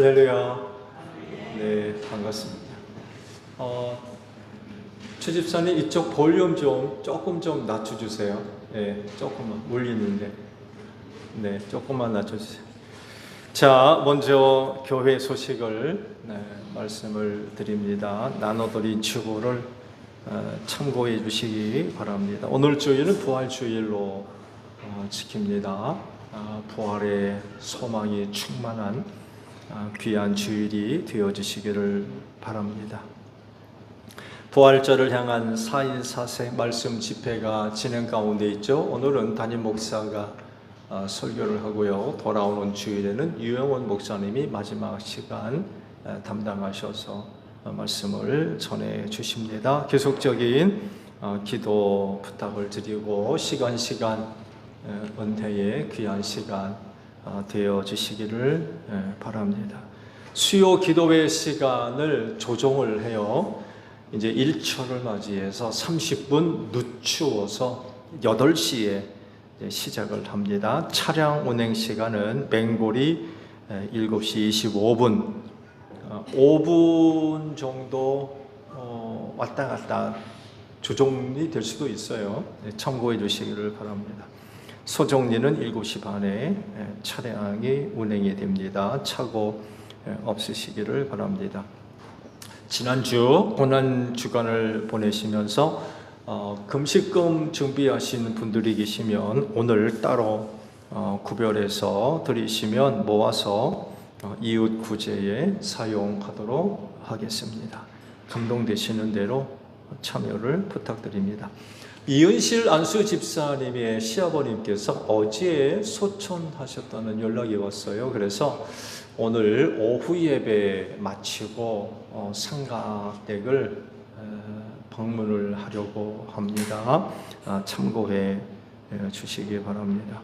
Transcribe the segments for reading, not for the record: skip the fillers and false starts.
할렐루야. 네, 반갑습니다. 최 집사님 이쪽 볼륨 조금 좀 낮춰주세요. 네, 조금만 울리는데. 네, 조금만 낮춰주세요. 자, 먼저 교회 소식을 말씀을 드립니다. 나눠드린 주보를 참고해 주시기 바랍니다. 오늘 주일은 부활주일로 지킵니다. 부활의 소망이 충만한 귀한 주일이 되어주시기를 바랍니다. 부활절을 향한 4.14세 말씀 집회가 진행 가운데 있죠. 오늘은 담임 목사가 설교를 하고요. 돌아오는 주일에는 유영원 목사님이 마지막 시간 담당하셔서 말씀을 전해 주십니다. 계속적인 기도 부탁을 드리고 시간 은혜의 귀한 시간 되어 주시기를 바랍니다. 수요 기도회 시간을 조정을 해요. 이제 1초를 맞이해서 30분 늦추어서 8시에 시작을 합니다. 차량 운행 시간은 맹골이 7시 25분 5분 정도 왔다 갔다 조정이 될 수도 있어요. 참고해 주시기를 바랍니다. 소정리는 7시 반에 차량이 운행이 됩니다. 착오 없으시기를 바랍니다. 지난주 고난주간을 보내시면서 금식금 준비하신 분들이 계시면 오늘 따로 구별해서 드리시면 모아서 이웃 구제에 사용하도록 하겠습니다. 감동되시는 대로 참여를 부탁드립니다. 이은실 안수 집사님의 시아버님께서 어제 소천하셨다는 연락이 왔어요. 그래서 오늘 오후 예배 마치고 상가댁을 방문을 하려고 합니다. 참고해 주시기 바랍니다.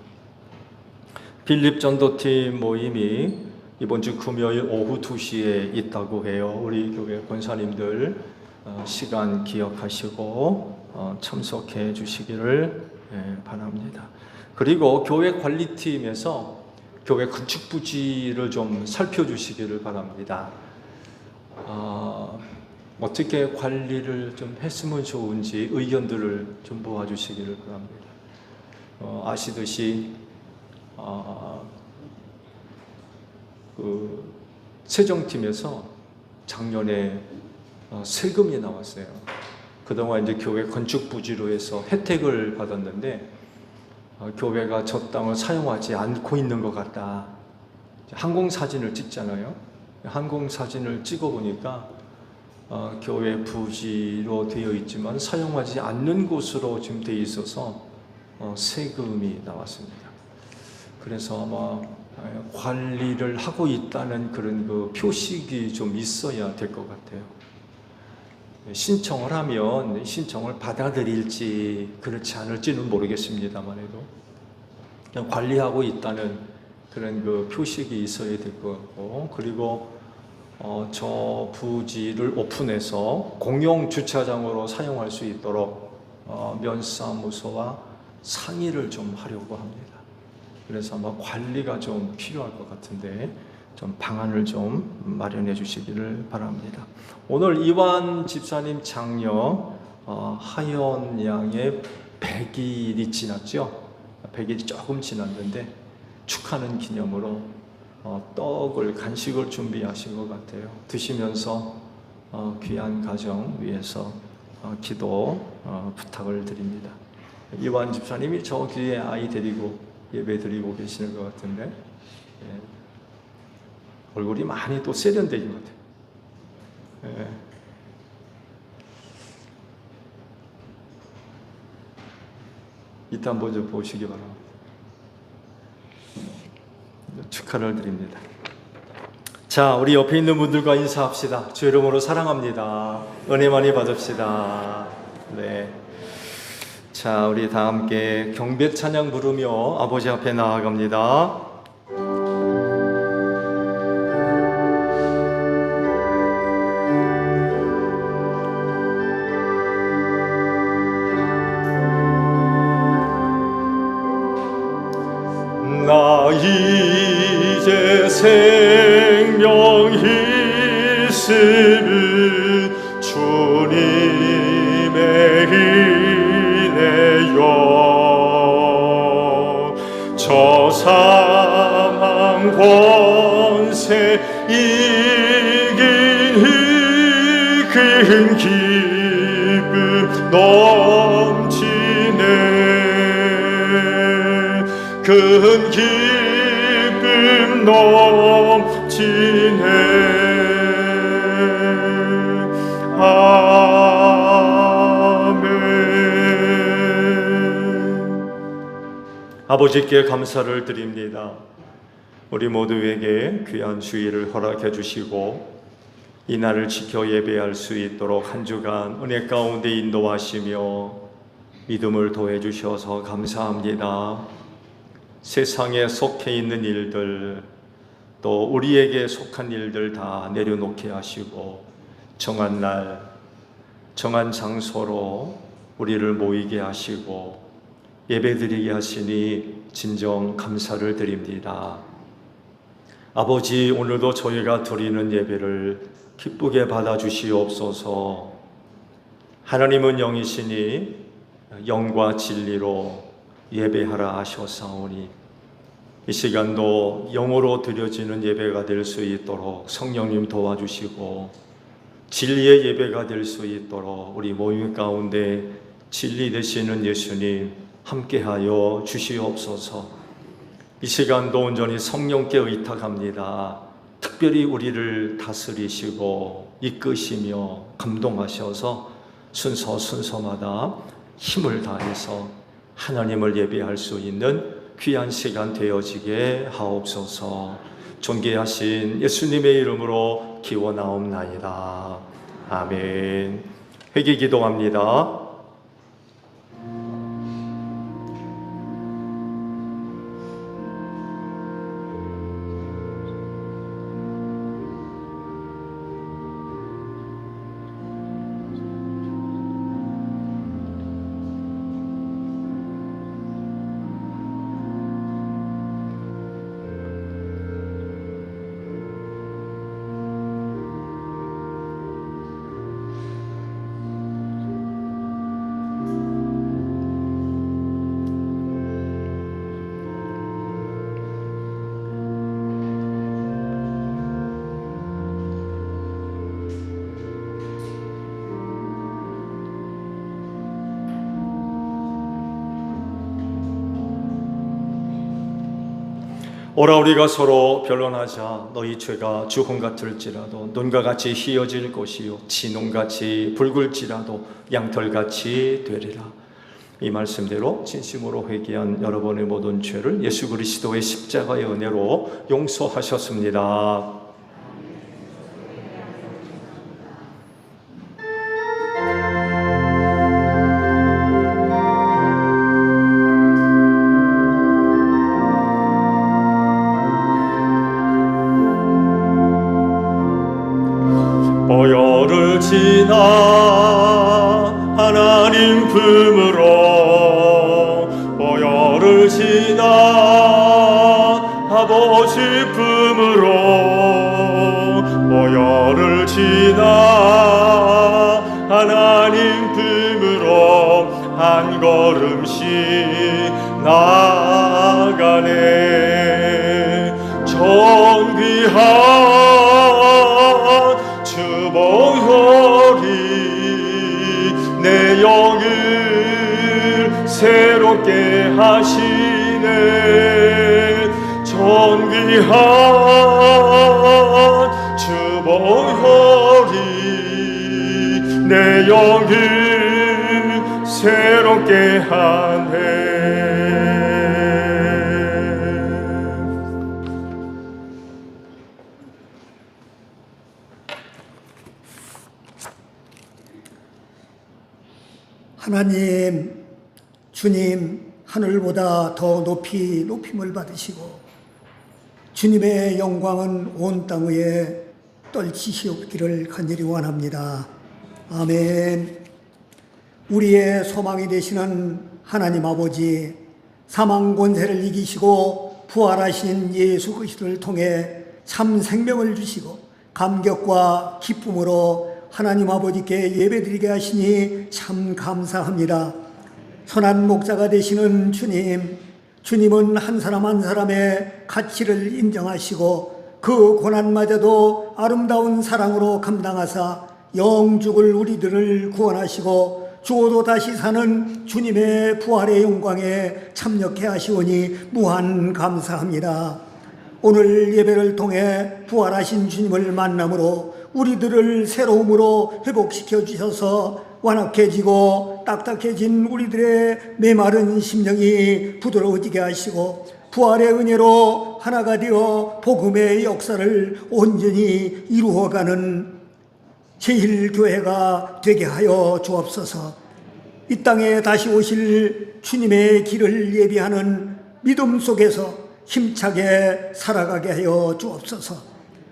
빌립 전도팀 모임이 이번 주 금요일 오후 2시에 있다고 해요. 우리 교회 권사님들 시간 기억하시고 참석해 주시기를 바랍니다. 그리고 교회 관리팀에서 교회 건축 부지를 좀 살펴주시기를 바랍니다. 어떻게 관리를 좀 했으면 좋은지 의견들을 좀 모아주시기를 바랍니다. 아시듯이 그 세정팀에서 작년에 세금이 나왔어요. 그동안 이제 교회 건축 부지로 해서 혜택을 받았는데 교회가 저 땅을 사용하지 않고 있는 것 같다. 항공 사진을 찍잖아요. 항공 사진을 찍어 보니까 교회 부지로 되어 있지만 사용하지 않는 곳으로 지금 되어 있어서 세금이 나왔습니다. 그래서 아마 관리를 하고 있다는 그런 그 표식이 좀 있어야 될 것 같아요. 신청을 하면 신청을 받아들일지 그렇지 않을지는 모르겠습니다만 해도 그냥 관리하고 있다는 그런 그 표식이 있어야 될 것 같고, 그리고 저 부지를 오픈해서 공용 주차장으로 사용할 수 있도록 면사무소와 상의를 좀 하려고 합니다. 그래서 아마 관리가 좀 필요할 것 같은데 좀 방안을 좀 마련해 주시기를 바랍니다. 오늘 이완 집사님 장녀 하연 양의 100일이 지났죠. 100일이 조금 지났는데 축하하는 기념으로 떡을 간식을 준비하신 것 같아요. 드시면서 귀한 가정 위해서 기도 부탁을 드립니다. 이완 집사님이 저 뒤에 아이 데리고 예배 드리고 계시는 것 같은데 얼굴이 많이 또 세련되신 것 같아요. 이따 먼저 보시기 바랍니다. 축하를 드립니다. 자, 우리 옆에 있는 분들과 인사합시다. 주 이름으로 사랑합니다. 은혜 많이 받읍시다. 네. 자, 우리 다 함께 경배 찬양 부르며 아버지 앞에 나아갑니다. 나 이제 생명 권세 이긴 큰 기쁨 넘치네. 큰 기쁨 넘치네. 아버지께 감사를 드립니다. 우리 모두에게 귀한 주일을 허락해 주시고 이 날을 지켜 예배할 수 있도록 한 주간 은혜 가운데 인도하시며 믿음을 더해 주셔서 감사합니다. 세상에 속해 있는 일들, 또 우리에게 속한 일들 다 내려놓게 하시고 정한 날, 정한 장소로 우리를 모이게 하시고 예배드리게 하시니 진정 감사를 드립니다. 아버지, 오늘도 저희가 드리는 예배를 기쁘게 받아주시옵소서. 하나님은 영이시니 영과 진리로 예배하라 하셨사오니 이 시간도 영으로 드려지는 예배가 될 수 있도록 성령님 도와주시고 진리의 예배가 될 수 있도록 우리 모임 가운데 진리 되시는 예수님 함께하여 주시옵소서. 이 시간도 온전히 성령께 의탁합니다. 특별히 우리를 다스리시고 이끄시며 감동하셔서 순서마다 힘을 다해서 하나님을 예배할 수 있는 귀한 시간 되어지게 하옵소서. 존귀하신 예수님의 이름으로 기원하옵나이다. 아멘. 회개 기도합니다. 오라 우리가 서로 변론하자. 너희 죄가 주홍 같을지라도 눈과 같이 희어질 것이요 진홍같이 붉을지라도 양털같이 되리라. 이 말씀대로 진심으로 회개한 여러분의 모든 죄를 예수 그리스도의 십자가의 은혜로 용서하셨습니다. 보혈을 지나 하나님 품으로 보혈을 지나 아버지 품으로 보혈을 지나 하나님 품으로 한 걸음씩 나가네. 정귀한 보혈이 내 영을 새롭게 하시네. 존귀한 주 보혈이 내 영을 새롭게 하네. 하나님, 주님, 하늘보다 더 높이 높임을 받으시고 주님의 영광은 온 땅 위에 떨치시옵기를 간절히 원합니다. 아멘. 우리의 소망이 되시는 하나님 아버지, 사망 권세를 이기시고 부활하신 예수 그리스도를 통해 참 생명을 주시고 감격과 기쁨으로 하나님 아버지께 예배드리게 하시니 참 감사합니다. 선한 목자가 되시는 주님, 주님은 한 사람 한 사람의 가치를 인정하시고 그 고난마저도 아름다운 사랑으로 감당하사 영죽을 우리들을 구원하시고 죽어도 다시 사는 주님의 부활의 영광에 참여케 하시오니 무한 감사합니다. 오늘 예배를 통해 부활하신 주님을 만남으로 우리들을 새로움으로 회복시켜 주셔서 완악해지고 딱딱해진 우리들의 메마른 심령이 부드러워지게 하시고 부활의 은혜로 하나가 되어 복음의 역사를 온전히 이루어가는 제1교회가 되게 하여 주옵소서. 이 땅에 다시 오실 주님의 길을 예비하는 믿음 속에서 힘차게 살아가게 하여 주옵소서.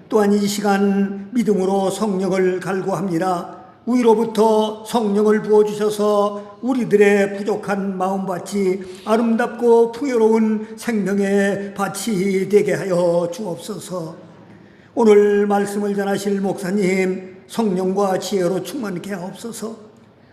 또한 이 시간 믿음으로 성령을 갈구합니다. 위로부터 성령을 부어주셔서 우리들의 부족한 마음밭이 아름답고 풍요로운 생명의 밭이 되게 하여 주옵소서. 오늘 말씀을 전하실 목사님 성령과 지혜로 충만케 하옵소서.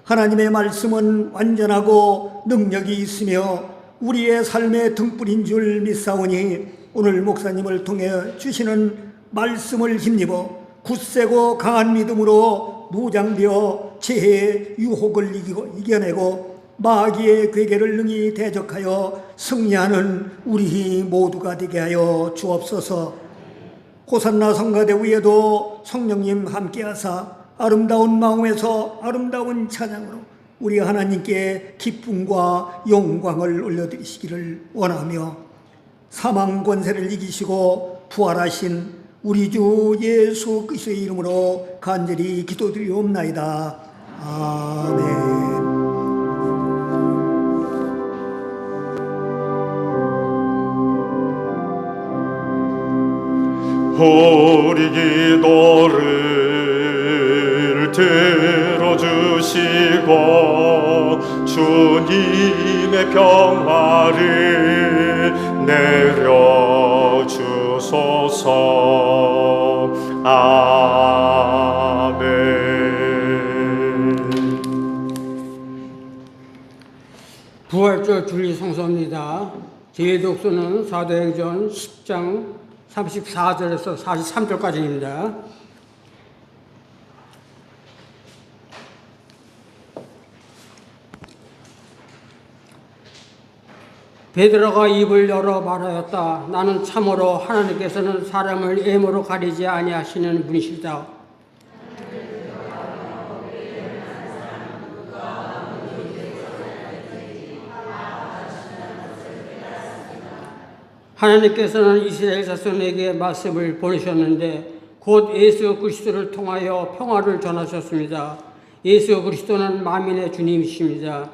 하나님의 말씀은 완전하고 능력이 있으며 우리의 삶의 등불인 줄 믿사오니 오늘 목사님을 통해 주시는 말씀을 힘입어 굳세고 강한 믿음으로 무장되어 죄의 유혹을 이겨내고 마귀의 괴계를 능히 대적하여 승리하는 우리 모두가 되게 하여 주옵소서. 호산나 성가대 위에도 성령님 함께하사 아름다운 마음에서 아름다운 찬양으로 우리 하나님께 기쁨과 영광을 올려드리시기를 원하며 사망 권세를 이기시고 부활하신 우리 주 예수 그리스도의 이름으로 간절히 기도드리옵나이다. 아멘. 우리 기도를 들어주시고 주님의 평화를 내려주소서. 아멘. 부활절 주일 성서입니다. 제 독서는 사도행전 10장 34절에서 43절까지입니다. 베드로가 입을 열어 말하였다. 나는 참으로 하나님께서는 사람을 애모로 가리지 아니하시는 분이시다. 하나님께서는 이스라엘 자손에게 말씀을 보내셨는데 곧 예수 그리스도를 통하여 평화를 전하셨습니다. 예수 그리스도는 만민의 주님이십니다.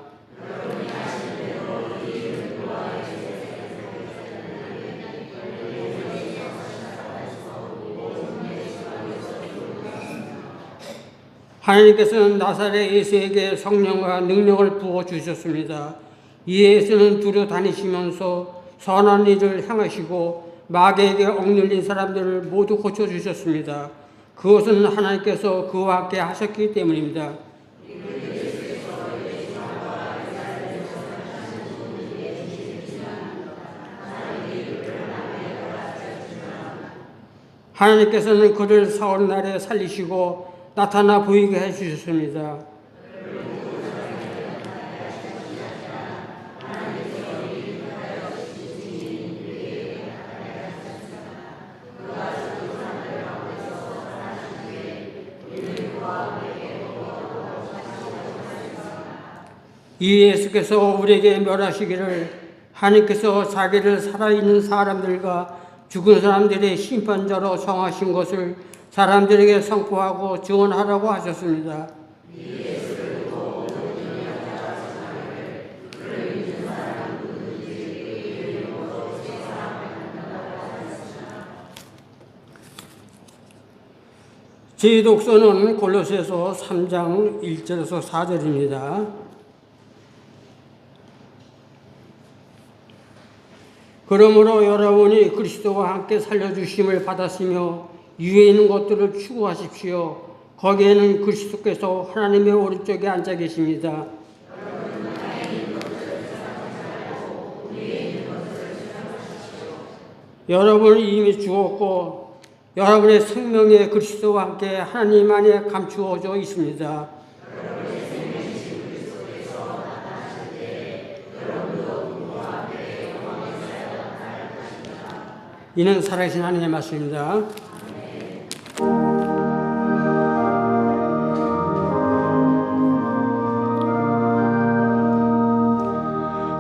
하나님께서는 나사렛 예수에게 성령과 능력을 부어주셨습니다. 이 예수는 두루 다니시면서 선한 일을 향하시고 마귀에게 억눌린 사람들을 모두 고쳐주셨습니다. 그것은 하나님께서 그와 함께 하셨기 때문입니다. 하나님께서는 그를 사흘날에 살리시고 나타나 보이게 해주셨습니다. 이 예수께서 우리에게 멸하시기를 하나님께서 자기를 살아있는 사람들과 죽은 사람들의 심판자로 정하신 것을 사람들에게 선포하고 증언하라고 하셨습니다. 제 독서는 골로새서 3장 1절에서 4절입니다. 그러므로 여러분이 그리스도와 함께 살려주심을 받았으며 위에 있는 것들을 추구하십시오. 거기에는 그리스도께서 하나님의 오른쪽에 앉아 계십니다. 여러분은 이미 죽었고 여러분의 생명의 그리스도와 함께 하나님 안에 감추어져 있습니다. 이는 살아계신 하나님의 말씀입니다.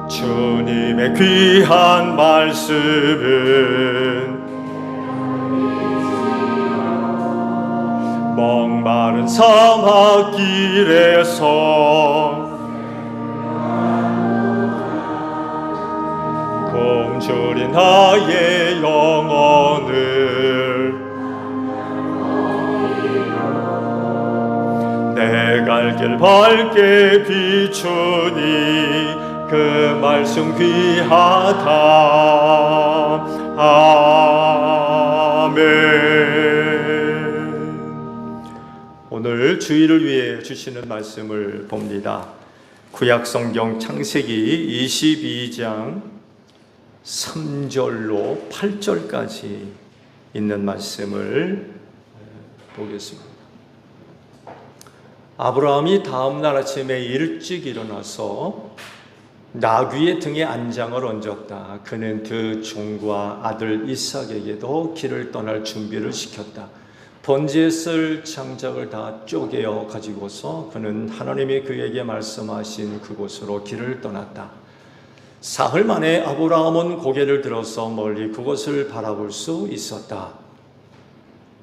주님의 귀한 말씀은 목마른 사막길에서 굶주린 나의 영혼을 내 갈 길 밝게 비추니 그 말씀 귀하다. 아멘. 오늘 주일을 위해 주시는 말씀을 봅니다. 구약성경 창세기 22장 3절로 8절까지 있는 말씀을 보겠습니다. 아브라함이 다음날 아침에 일찍 일어나서 나귀의 등에 안장을 얹었다. 그는 그 종과 아들 이삭에게도 길을 떠날 준비를 시켰다. 번제에 쓸 장작을 다 쪼개어 가지고서 그는 하나님이 그에게 말씀하신 그곳으로 길을 떠났다. 사흘 만에 아브라함은 고개를 들어서 멀리 그곳을 바라볼 수 있었다.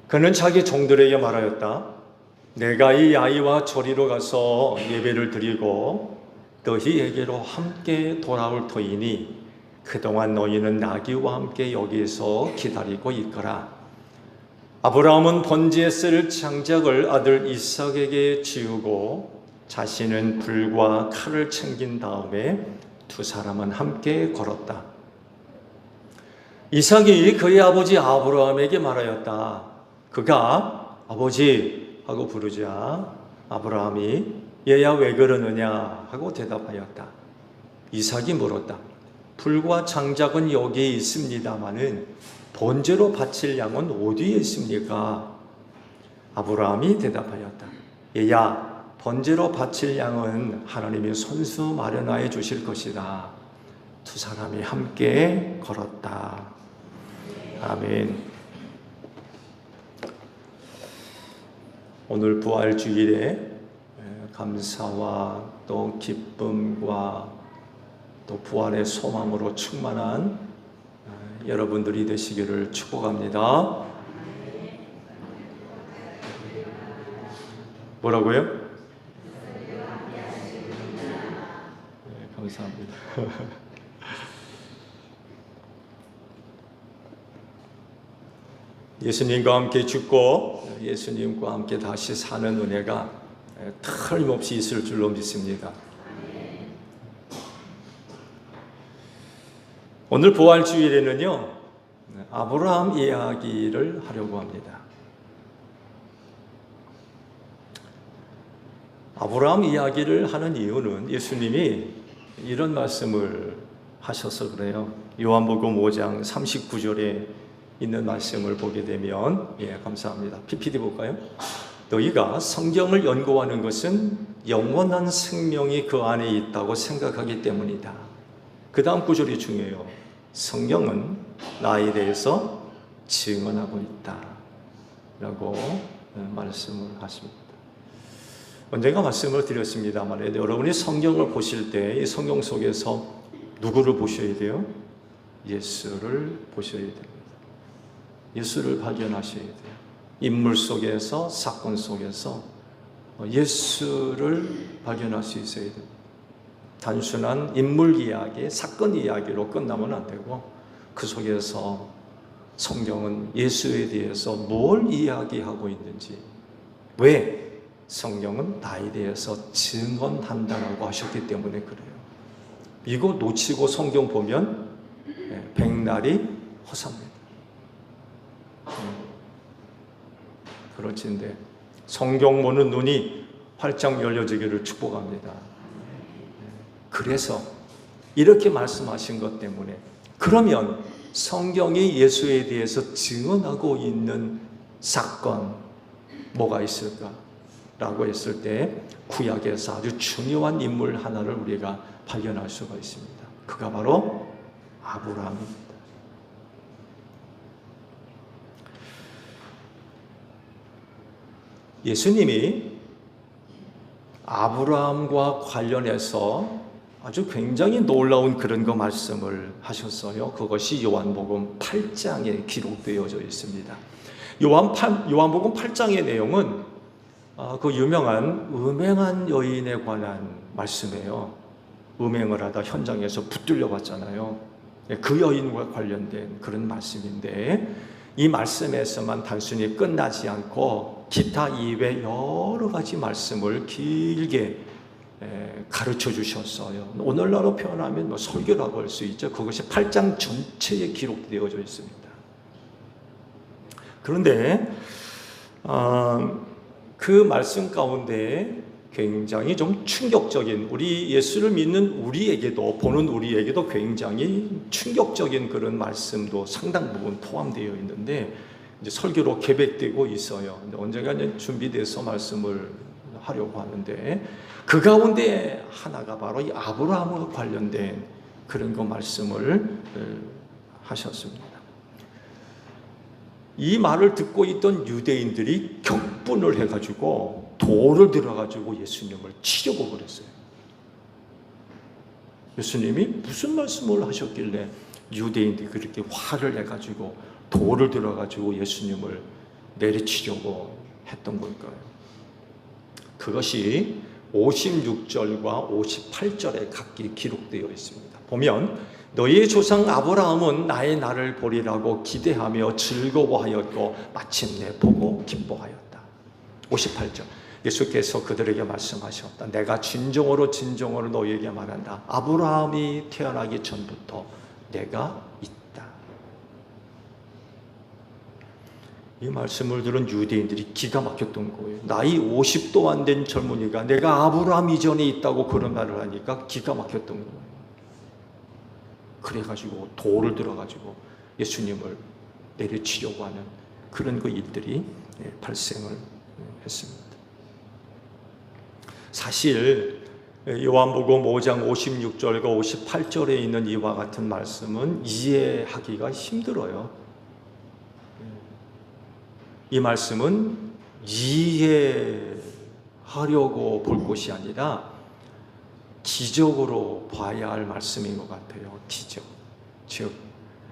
그는 자기 종들에게 말하였다. 내가 이 아이와 저리로 가서 예배를 드리고 너희에게로 함께 돌아올 터이니 그동안 너희는 나귀와 함께 여기에서 기다리고 있거라. 아브라함은 번제에 쓸 장작을 아들 이삭에게 지우고 자신은 불과 칼을 챙긴 다음에 두 사람은 함께 걸었다. 이삭이 그의 아버지 아브라함에게 말하였다. 그가 아버지 하고 부르자 아브라함이 얘야 왜 그러느냐 하고 대답하였다. 이삭이 물었다. 불과 장작은 여기에 있습니다마는 번제로 바칠 양은 어디에 있습니까? 아브라함이 대답하였다. 얘야 번제로 바칠 양은 하나님이 손수 마련하여 주실 것이다. 두 사람이 함께 걸었다. 아멘. 오늘 부활주일에 감사와 또 기쁨과 또 부활의 소망으로 충만한 여러분들이 되시기를 축복합니다. 뭐라고요? 네, 감사합니다. 예수님과 함께 죽고 예수님과 함께 다시 사는 은혜가 틀림없이 있을 줄로 믿습니다. 오늘 부활주일에는요, 아브라함 이야기를 하려고 합니다. 아브라함 이야기를 하는 이유는 예수님이 이런 말씀을 하셔서 그래요. 요한복음 5장 39절에 있는 말씀을 보게 되면, 감사합니다. PPT 볼까요? 너희가 성경을 연구하는 것은 영원한 생명이 그 안에 있다고 생각하기 때문이다. 그 다음 구절이 중요해요. 성경은 나에 대해서 증언하고 있다 라고 말씀을 하십니다. 언젠가 말씀을 드렸습니다만 여러분이 성경을 보실 때 이 성경 속에서 누구를 보셔야 돼요? 예수를 보셔야 됩니다. 예수를 발견하셔야 돼요. 인물 속에서, 사건 속에서 예수를 발견할 수 있어야 됩니다. 단순한 인물 이야기, 사건 이야기로 끝나면 안 되고 그 속에서 성경은 예수에 대해서 뭘 이야기하고 있는지, 왜 성경은 나에 대해서 증언한다라고 하셨기 때문에 그래요. 이거 놓치고 성경 보면 백날이 허사입니다. 그렇지인데 성경 보는 눈이 활짝 열려지기를 축복합니다. 그래서 이렇게 말씀하신 것 때문에 그러면 성경이 예수에 대해서 증언하고 있는 사건 뭐가 있을까라고 했을 때 구약에서 아주 중요한 인물 하나를 우리가 발견할 수가 있습니다. 그가 바로 아브라함입니다. 예수님이 아브라함과 관련해서 아주 굉장히 놀라운 그런 거 말씀을 하셨어요. 그것이 요한복음 8장에 기록되어져 있습니다. 요한복음 8장의 내용은 그 유명한 음행한 여인에 관한 말씀이에요. 음행을 하다 현장에서 붙들려 갔잖아요. 그 여인과 관련된 그런 말씀인데 이 말씀에서만 단순히 끝나지 않고 기타 이외 여러 가지 말씀을 길게 가르쳐 주셨어요. 오늘날로 표현하면 설교라고 할 수 있죠. 그것이 8장 전체에 기록되어져 있습니다. 그런데 그 말씀 가운데 굉장히 좀 충격적인, 우리 예수를 믿는 우리에게도, 보는 우리에게도 굉장히 충격적인 그런 말씀도 상당 부분 포함되어 있는데 이제 설교로 계획되고 있어요. 근데 언젠가 준비돼서 말씀을 하려고 하는데 그 가운데 하나가 바로 이 아브라함과 관련된 그런 거 말씀을 하셨습니다. 이 말을 듣고 있던 유대인들이 격분을 해가지고 돌을 들어가지고 예수님을 치려고 그랬어요. 예수님이 무슨 말씀을 하셨길래 유대인들이 그렇게 화를 내가지고 돌을 들어가지고 예수님을 내리치려고 했던 걸까요? 그것이 56절과 58절에 각기 기록되어 있습니다. 보면 너희의 조상 아브라함은 나의 날을 보리라고 기대하며 즐거워하였고 마침내 보고 기뻐하였다. 58절 예수께서 그들에게 말씀하셨다. 내가 진정으로 너희에게 말한다. 아브라함이 태어나기 전부터 내가 있다. 이 말씀을 들은 유대인들이 기가 막혔던 거예요. 나이 50도 안 된 젊은이가 내가 아브라함 이전에 있다고 그런 말을 하니까 기가 막혔던 거예요. 그래가지고 돌을 들어가지고 예수님을 내려치려고 하는 그런 그 일들이 발생을 했습니다. 사실 요한복음 5장 56절과 58절에 있는 이와 같은 말씀은 이해하기가 힘들어요. 이 말씀은 이해하려고 볼 것이 아니라 기적으로 봐야 할 말씀인 것 같아요. 기적. 즉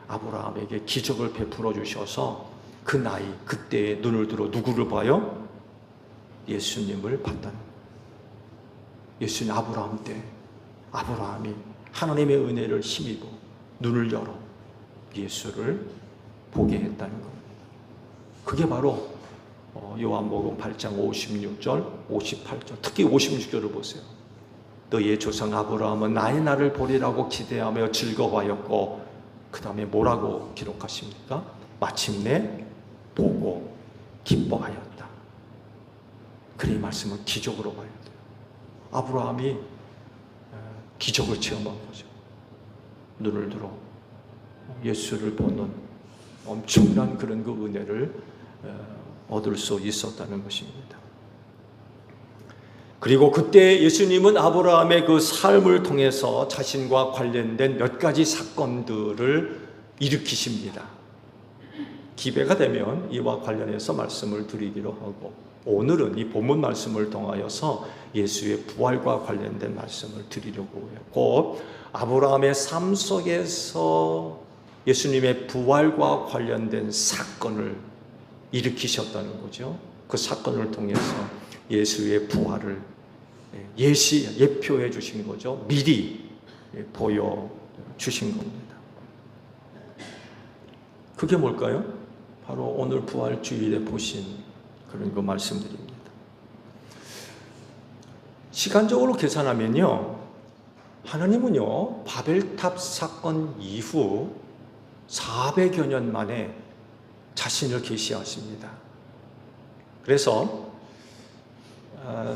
아브라함에게 기적을 베풀어 주셔서 그 나이, 그때에 눈을 들어 누구를 봐요? 예수님을 봤다는 거예요. 예수님 아브라함 때 아브라함이 하나님의 은혜를 힘입어 눈을 열어 예수를 보게 했다는 겁니다. 그게 바로 요한복음 8장 56절, 58절, 특히 56절을 보세요. 너희의 조상 아브라함은 나의 날을 보리라고 기대하며 즐거워하였고 그 다음에 뭐라고 기록하십니까? 마침내 보고 기뻐하였다. 그래 이 말씀은 기적으로 봐야 돼요. 아브라함이 기적을 체험한 거죠. 눈을 들어 예수를 보는 엄청난 그런 그 은혜를 얻을 수 있었다는 것입니다. 그리고 그때 예수님은 아브라함의 그 삶을 통해서 자신과 관련된 몇 가지 사건들을 일으키십니다. 기회가 되면 이와 관련해서 말씀을 드리기로 하고 오늘은 이 본문 말씀을 통하여서 예수의 부활과 관련된 말씀을 드리려고 해요. 곧 아브라함의 삶 속에서 예수님의 부활과 관련된 사건을 일으키셨다는 거죠. 그 사건을 통해서 예수의 부활을 예표해 주신 거죠. 미리 보여주신 겁니다. 그게 뭘까요? 바로 오늘 부활주일에 보신 그런 거 말씀드립니다. 시간적으로 계산하면요, 하나님은요 바벨탑 사건 이후 400여 년 만에 자신을 계시하십니다. 그래서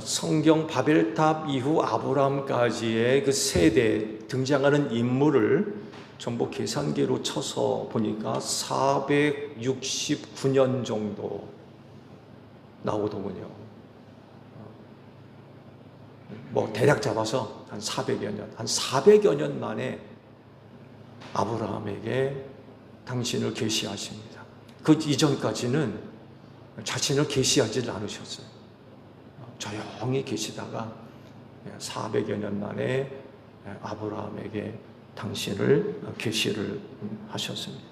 성경 바벨탑 이후 아브라함까지의 그 세대 등장하는 인물을 전부 계산기로 쳐서 보니까 469년 정도 나오더군요. 뭐 대략 잡아서 한 400여 년 만에 아브라함에게 당신을 계시하십니다. 그 이전까지는 자신을 계시하지 않으셨어요. 조용히 계시다가 400여 년 만에 아브라함에게 당신을 계시를 하셨습니다.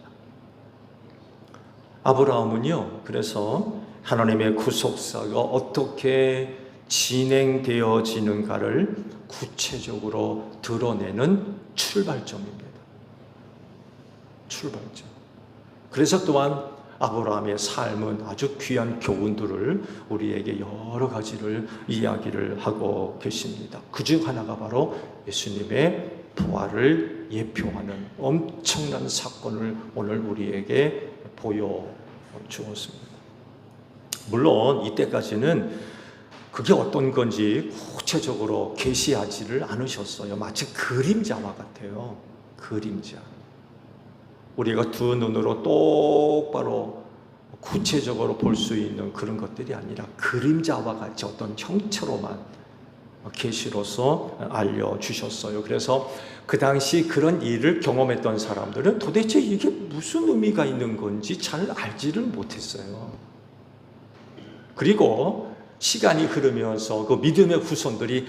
아브라함은요, 그래서 하나님의 구속사가 어떻게 진행되어지는가를 구체적으로 드러내는 출발점입니다. 출발점. 그래서 또한 아브라함의 삶은 아주 귀한 교훈들을 우리에게 여러 가지를 이야기를 하고 계십니다. 그중 하나가 바로 예수님의 부활을 예표하는 엄청난 사건을 오늘 우리에게 보여주었습니다. 물론 이때까지는 그게 어떤 건지 구체적으로 계시하지를 않으셨어요. 마치 그림자와 같아요. 그림자. 우리가 두 눈으로 똑바로 구체적으로 볼 수 있는 그런 것들이 아니라 그림자와 같이 어떤 형체로만 계시로서 알려주셨어요. 그래서 그 당시 그런 일을 경험했던 사람들은 도대체 이게 무슨 의미가 있는 건지 잘 알지를 못했어요. 그리고 시간이 흐르면서 그 믿음의 후손들이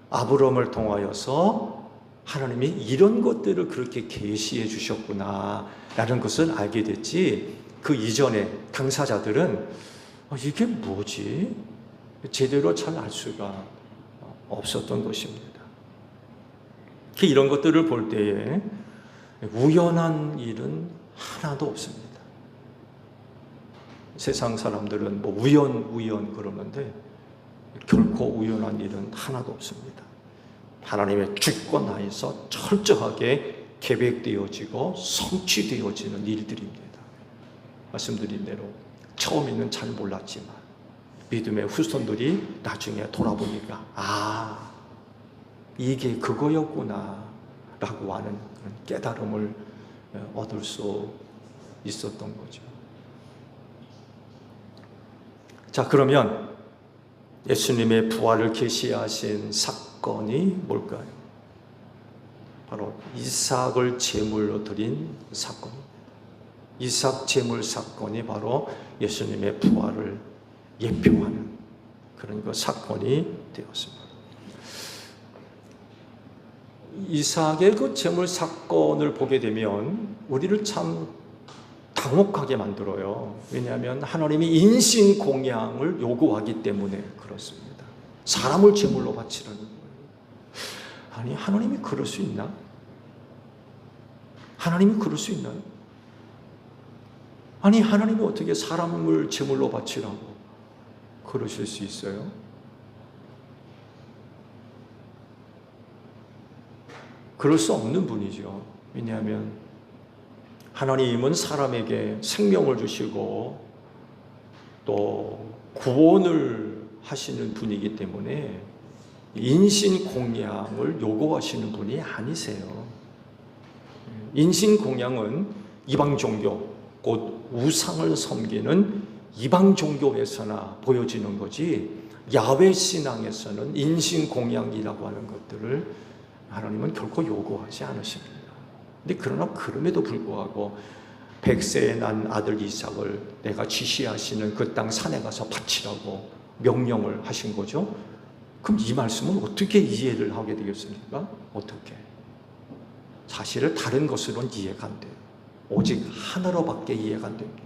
아브라함을 통하여서 하나님이 이런 것들을 그렇게 계시해 주셨구나 라는 것을 알게 됐지, 그 이전에 당사자들은 이게 뭐지? 제대로 잘 알 수가 없었던 것입니다. 이런 것들을 볼 때에 우연한 일은 하나도 없습니다. 세상 사람들은 뭐 우연 그러는데 결코 우연한 일은 하나도 없습니다. 하나님의 주권 하에서 철저하게 계획되어지고 성취되어지는 일들입니다. 말씀드린 대로 처음에는 잘 몰랐지만 믿음의 후손들이 나중에 돌아보니까 이게 그거였구나 라고 하는 그런 깨달음을 얻을 수 있었던 거죠. 자, 그러면 예수님의 부활을 계시하신 사건이 뭘까요? 바로 이삭을 제물로 드린 사건입니다. 이삭 제물 사건이 바로 예수님의 부활을 예표하는 그런 그 사건이 되었습니다. 이삭의 그 제물 사건을 보게 되면 우리를 참 당혹하게 만들어요. 왜냐하면 하나님이 인신 공양을 요구하기 때문에 그렇습니다. 사람을 제물로 바치라는 거예요. 아니, 하나님이 그럴 수 있나? 하나님이 그럴 수 있나요? 아니, 하나님이 어떻게 사람을 제물로 바치라고 그러실 수 있어요? 그럴 수 없는 분이죠. 왜냐하면 하나님은 사람에게 생명을 주시고 또 구원을 하시는 분이기 때문에 인신공양을 요구하시는 분이 아니세요. 인신공양은 이방 종교, 곧 우상을 섬기는 이방 종교에서나 보여지는 거지, 야훼 신앙에서는 인신공양이라고 하는 것들을 하나님은 결코 요구하지 않으십니다. 근데 그러나 그럼에도 불구하고 100세에 난 아들 이삭을 내가 지시하시는 그 땅 산에 가서 바치라고 명령을 하신 거죠. 그럼 이 말씀은 어떻게 이해를 하게 되겠습니까? 어떻게? 사실은 다른 것으로는 이해가 안 돼요. 오직 하나로밖에 이해가 안 됩니다.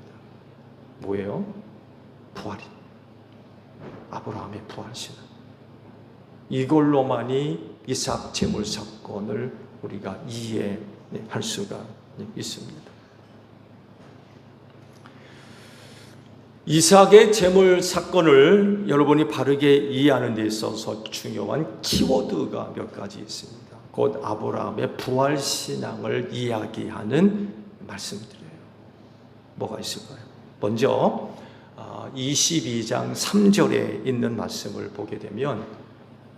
뭐예요? 부활이. 아브라함의 부활신은. 이걸로만이 이삭 제물 사건을 우리가 이해할 수가 있습니다. 이삭의 제물 사건을 여러분이 바르게 이해하는 데 있어서 중요한 키워드가 몇 가지 있습니다. 곧 아브라함의 부활 신앙을 이야기하는 말씀들이에요. 뭐가 있을까요? 먼저 22장 3절에 있는 말씀을 보게 되면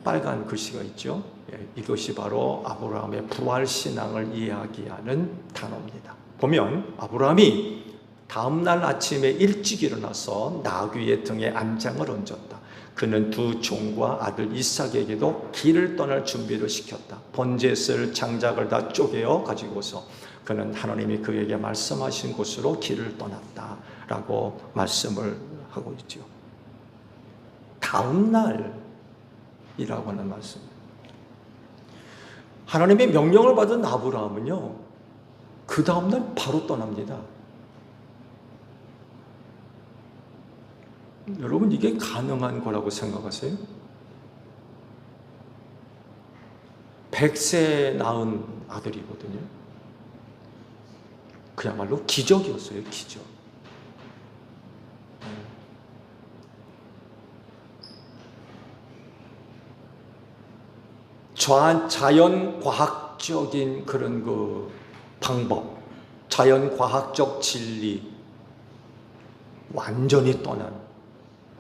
빨간 글씨가 있죠. 이것이 바로 아브라함의 부활 신앙을 이야기하는 단어입니다. 보면 아브라함이 다음날 아침에 일찍 일어나서 나귀의 등에 안장을 얹었다. 그는 두 종과 아들 이삭에게도 길을 떠날 준비를 시켰다. 번제에 쓸 장작을 다 쪼개어 가지고서 그는 하나님이 그에게 말씀하신 곳으로 길을 떠났다 라고 말씀을 하고 있죠. 다음날이라고 하는 말씀. 하나님의 명령을 받은 아브라함은요, 그 다음날 바로 떠납니다. 여러분, 이게 가능한 거라고 생각하세요? 100세 낳은 아들이거든요. 그야말로 기적이었어요, 기적. 자연과학적인 그런 그 방법, 자연과학적 진리, 완전히 떠난,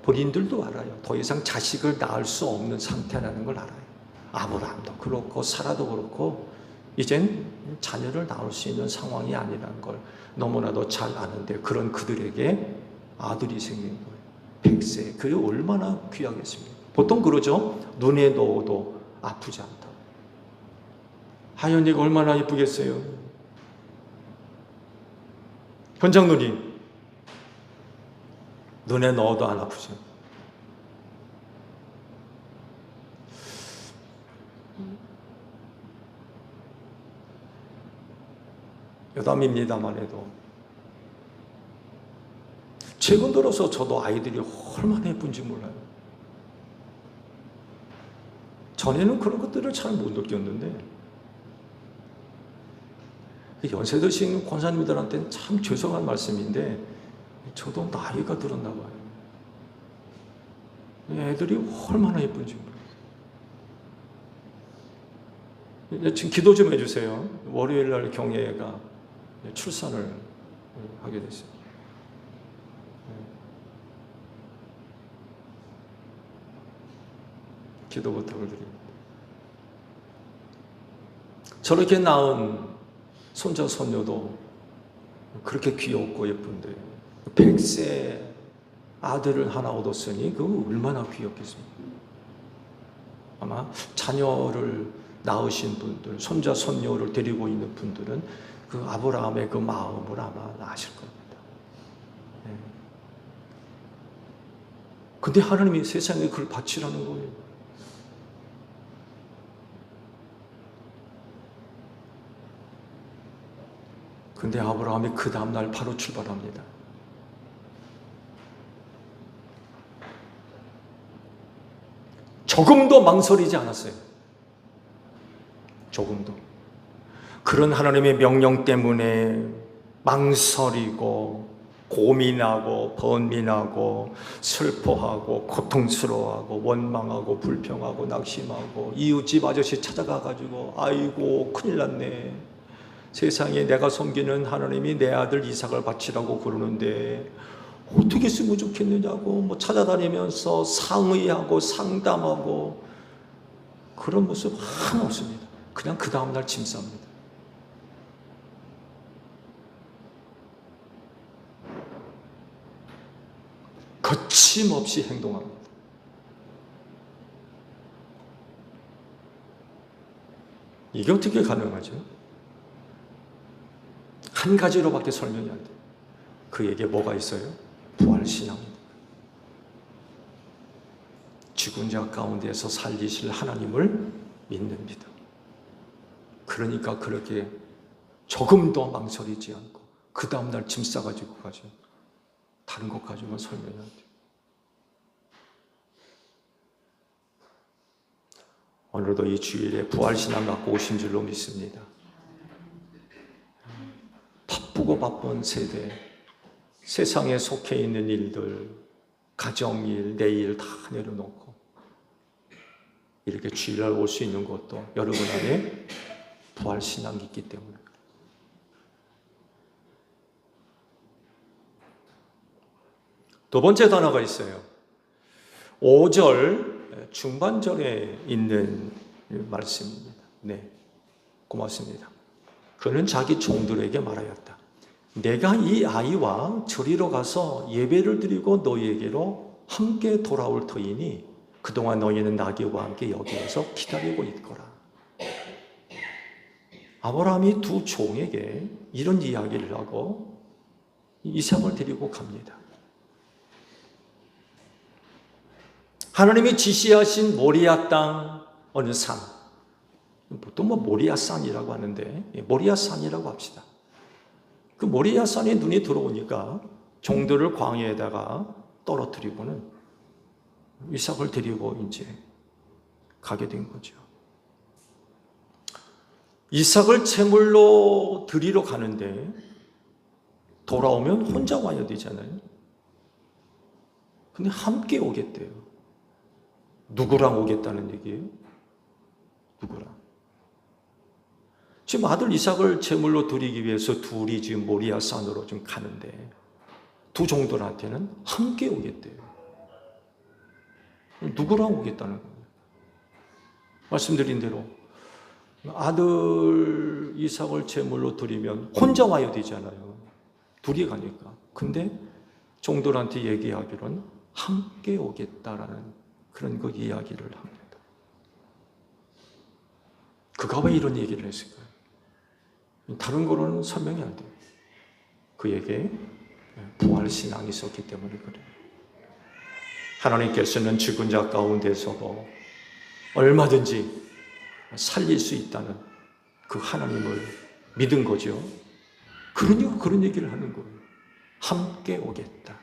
본인들도 알아요. 더 이상 자식을 낳을 수 없는 상태라는 걸 알아요. 아브라함도 그렇고 사라도 그렇고 이젠 자녀를 낳을 수 있는 상황이 아니라는 걸 너무나도 잘 아는데, 그런 그들에게 아들이 생긴 거예요. 100세. 그게 얼마나 귀하겠습니까? 보통 그러죠. 눈에 넣어도 아프지 않다. 하연이가 얼마나 예쁘겠어요. 현장 누님, 눈에 넣어도 안 아프죠. 여담입니다만 해도 최근 들어서 저도 아이들이 얼마나 예쁜지 몰라요. 전에는 그런 것들을 잘 못 느꼈는데, 연세 드신 권사님들한테는 참 죄송한 말씀인데 저도 나이가 들었나 봐요. 애들이 얼마나 예쁜지 모르겠어요. 지금 기도 좀 해주세요. 월요일 날 경혜가 출산을 하게 됐어요. 기도 부탁을 드립니다. 저렇게 낳은 손자 손녀도 그렇게 귀엽고 예쁜데 100세 아들을 하나 얻었으니 그거 얼마나 귀엽겠습니까? 아마 자녀를 낳으신 분들, 손자 손녀를 데리고 있는 분들은 그 아브라함의 그 마음을 아마 아실 겁니다. 근데 하나님이 세상에 그걸 바치라는 거예요. 근데 아브라함이 그 다음날 바로 출발합니다. 조금도 망설이지 않았어요. 조금도. 그런 하나님의 명령 때문에 망설이고 고민하고 번민하고 슬퍼하고 고통스러워하고 원망하고 불평하고 낙심하고 이웃집 아저씨 찾아가가지고 아이고 큰일 났네. 세상에 내가 섬기는 하나님이 내 아들 이삭을 바치라고 그러는데 어떻게 쓰면 좋겠느냐고 뭐 찾아다니면서 상의하고 상담하고 그런 모습 하나 없습니다. 그냥 그 다음날 짐 쌉니다. 거침없이 행동합니다. 이게 어떻게 가능하죠? 한 가지로밖에 설명이 안 돼요. 그에게 뭐가 있어요? 부활신앙입니다. 죽은 자 가운데서 살리실 하나님을 믿는 믿음. 그러니까 그렇게 조금도 망설이지 않고 그 다음날 짐 싸가지고 가죠. 다른 것 가지고는 설명이 안 돼요. 오늘도 이 주일에 부활신앙 갖고 오신 줄로 믿습니다. 바쁘고 바쁜 세대, 세상에 속해 있는 일들, 가정일, 내일 다 내려놓고 이렇게 주일날 올 수 있는 것도 여러분 안에 부활신앙이 있기 때문에. 두 번째 단어가 있어요. 5절 중반절에 있는 말씀입니다. 네, 고맙습니다. 그는 자기 종들에게 말하였다. 내가 이 아이와 저리로 가서 예배를 드리고 너희에게로 함께 돌아올 터이니 그동안 너희는 나귀와 함께 여기에서 기다리고 있거라. 아브라함이 두 종에게 이런 이야기를 하고 이삭을 데리고 갑니다. 하나님이 지시하신 모리아 땅 어느 산, 보통 모리아 산이라고 하는데 모리아 산이라고 합시다. 그 모리아 산에 눈이 들어오니까 종들을 광야에다가 떨어뜨리고는 이삭을 데리고 이제 가게 된 거죠. 이삭을 제물로 드리러 가는데 돌아오면 혼자 와야 되잖아요. 근데 함께 오겠대요. 누구랑 오겠다는 얘기예요? 누구랑? 지금 아들 이삭을 제물로 드리기 위해서 둘이 지금 모리아 산으로 좀 가는데 두 종들한테는 함께 오겠대요. 누구랑 오겠다는 거예요? 말씀드린 대로 아들 이삭을 제물로 드리면 혼자 와야 되잖아요. 둘이 가니까. 근데 종들한테 얘기하기로는 함께 오겠다라는 그런 거 이야기를 합니다. 그가 왜 이런 얘기를 했을까요? 다른 거로는 설명이 안 돼요. 그에게 부활신앙이 있었기 때문에 그래요. 하나님께서는 죽은 자 가운데서도 얼마든지 살릴 수 있다는 그 하나님을 믿은 거죠. 그러니까 그런 얘기를 하는 거예요. 함께 오겠다.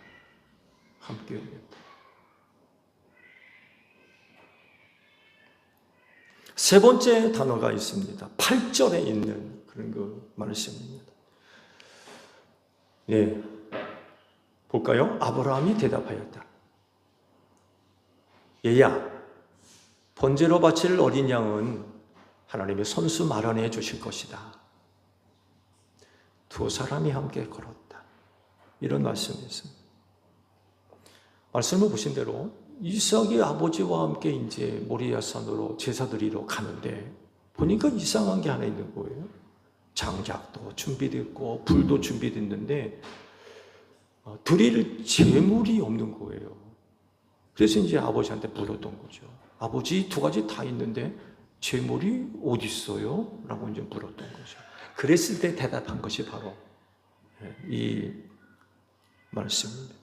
함께 오겠다. 세 번째 단어가 있습니다. 8절에 있는 그런 그 말씀입니다. 예. 볼까요? 아브라함이 대답하였다. 얘야, 번제로 바칠 어린 양은 하나님의 손수 마련해 주실 것이다. 두 사람이 함께 걸었다. 이런 말씀이 있습니다. 말씀을 보신 대로 이삭이 아버지와 함께 이제 모리아산으로 제사 드리러 가는데 보니까 이상한 게 하나 있는 거예요. 장작도 준비됐고 불도 준비됐는데 드릴 재물이 없는 거예요. 그래서 이제 아버지한테 물었던 거죠. 아버지, 두 가지 다 있는데 재물이 어디 있어요? 라고 이제 물었던 거죠. 그랬을 때 대답한 것이 바로 이 말씀입니다.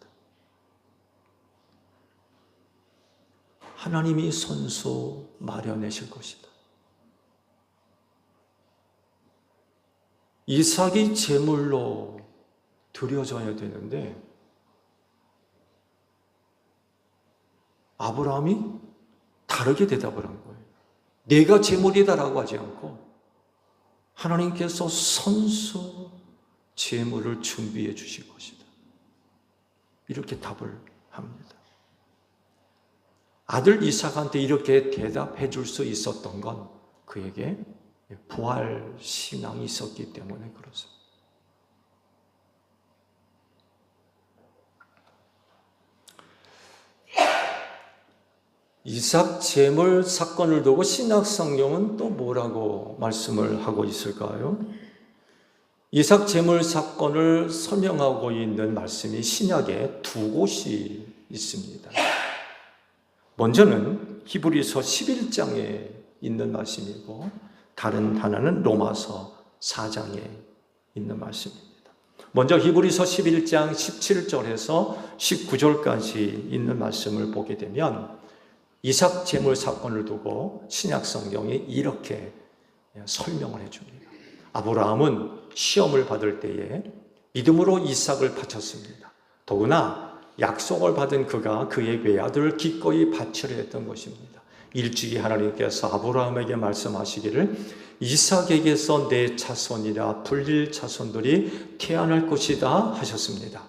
하나님이 손수 마련하실 것이다. 이삭이 제물로 드려져야 되는데 아브라함이 다르게 대답을 한 거예요. 내가 제물이다라고 하지 않고 하나님께서 손수 제물을 준비해 주실 것이다. 이렇게 답을 합니다. 아들 이삭한테 이렇게 대답해 줄 수 있었던 건 그에게 부활 신앙이 있었기 때문에 그렇습니다. 이삭 제물 사건을 두고 신약 성경은 또 뭐라고 말씀을 하고 있을까요? 이삭 제물 사건을 설명하고 있는 말씀이 신약에 두 곳이 있습니다. 먼저는 히브리서 11장에 있는 말씀이고 다른 하나는 로마서 4장에 있는 말씀입니다. 먼저 히브리서 11장 17절에서 19절까지 있는 말씀을 보게 되면 이삭 제물 사건을 두고 신약 성경이 이렇게 설명을 해줍니다. 아브라함은 시험을 받을 때에 믿음으로 이삭을 바쳤습니다. 더구나 약속을 받은 그가 그의 외아들을 기꺼이 바치려 했던 것입니다. 일찍이 하나님께서 아브라함에게 말씀하시기를 이삭에게서 내 자손이라 불릴 자손들이 태어날 것이다 하셨습니다.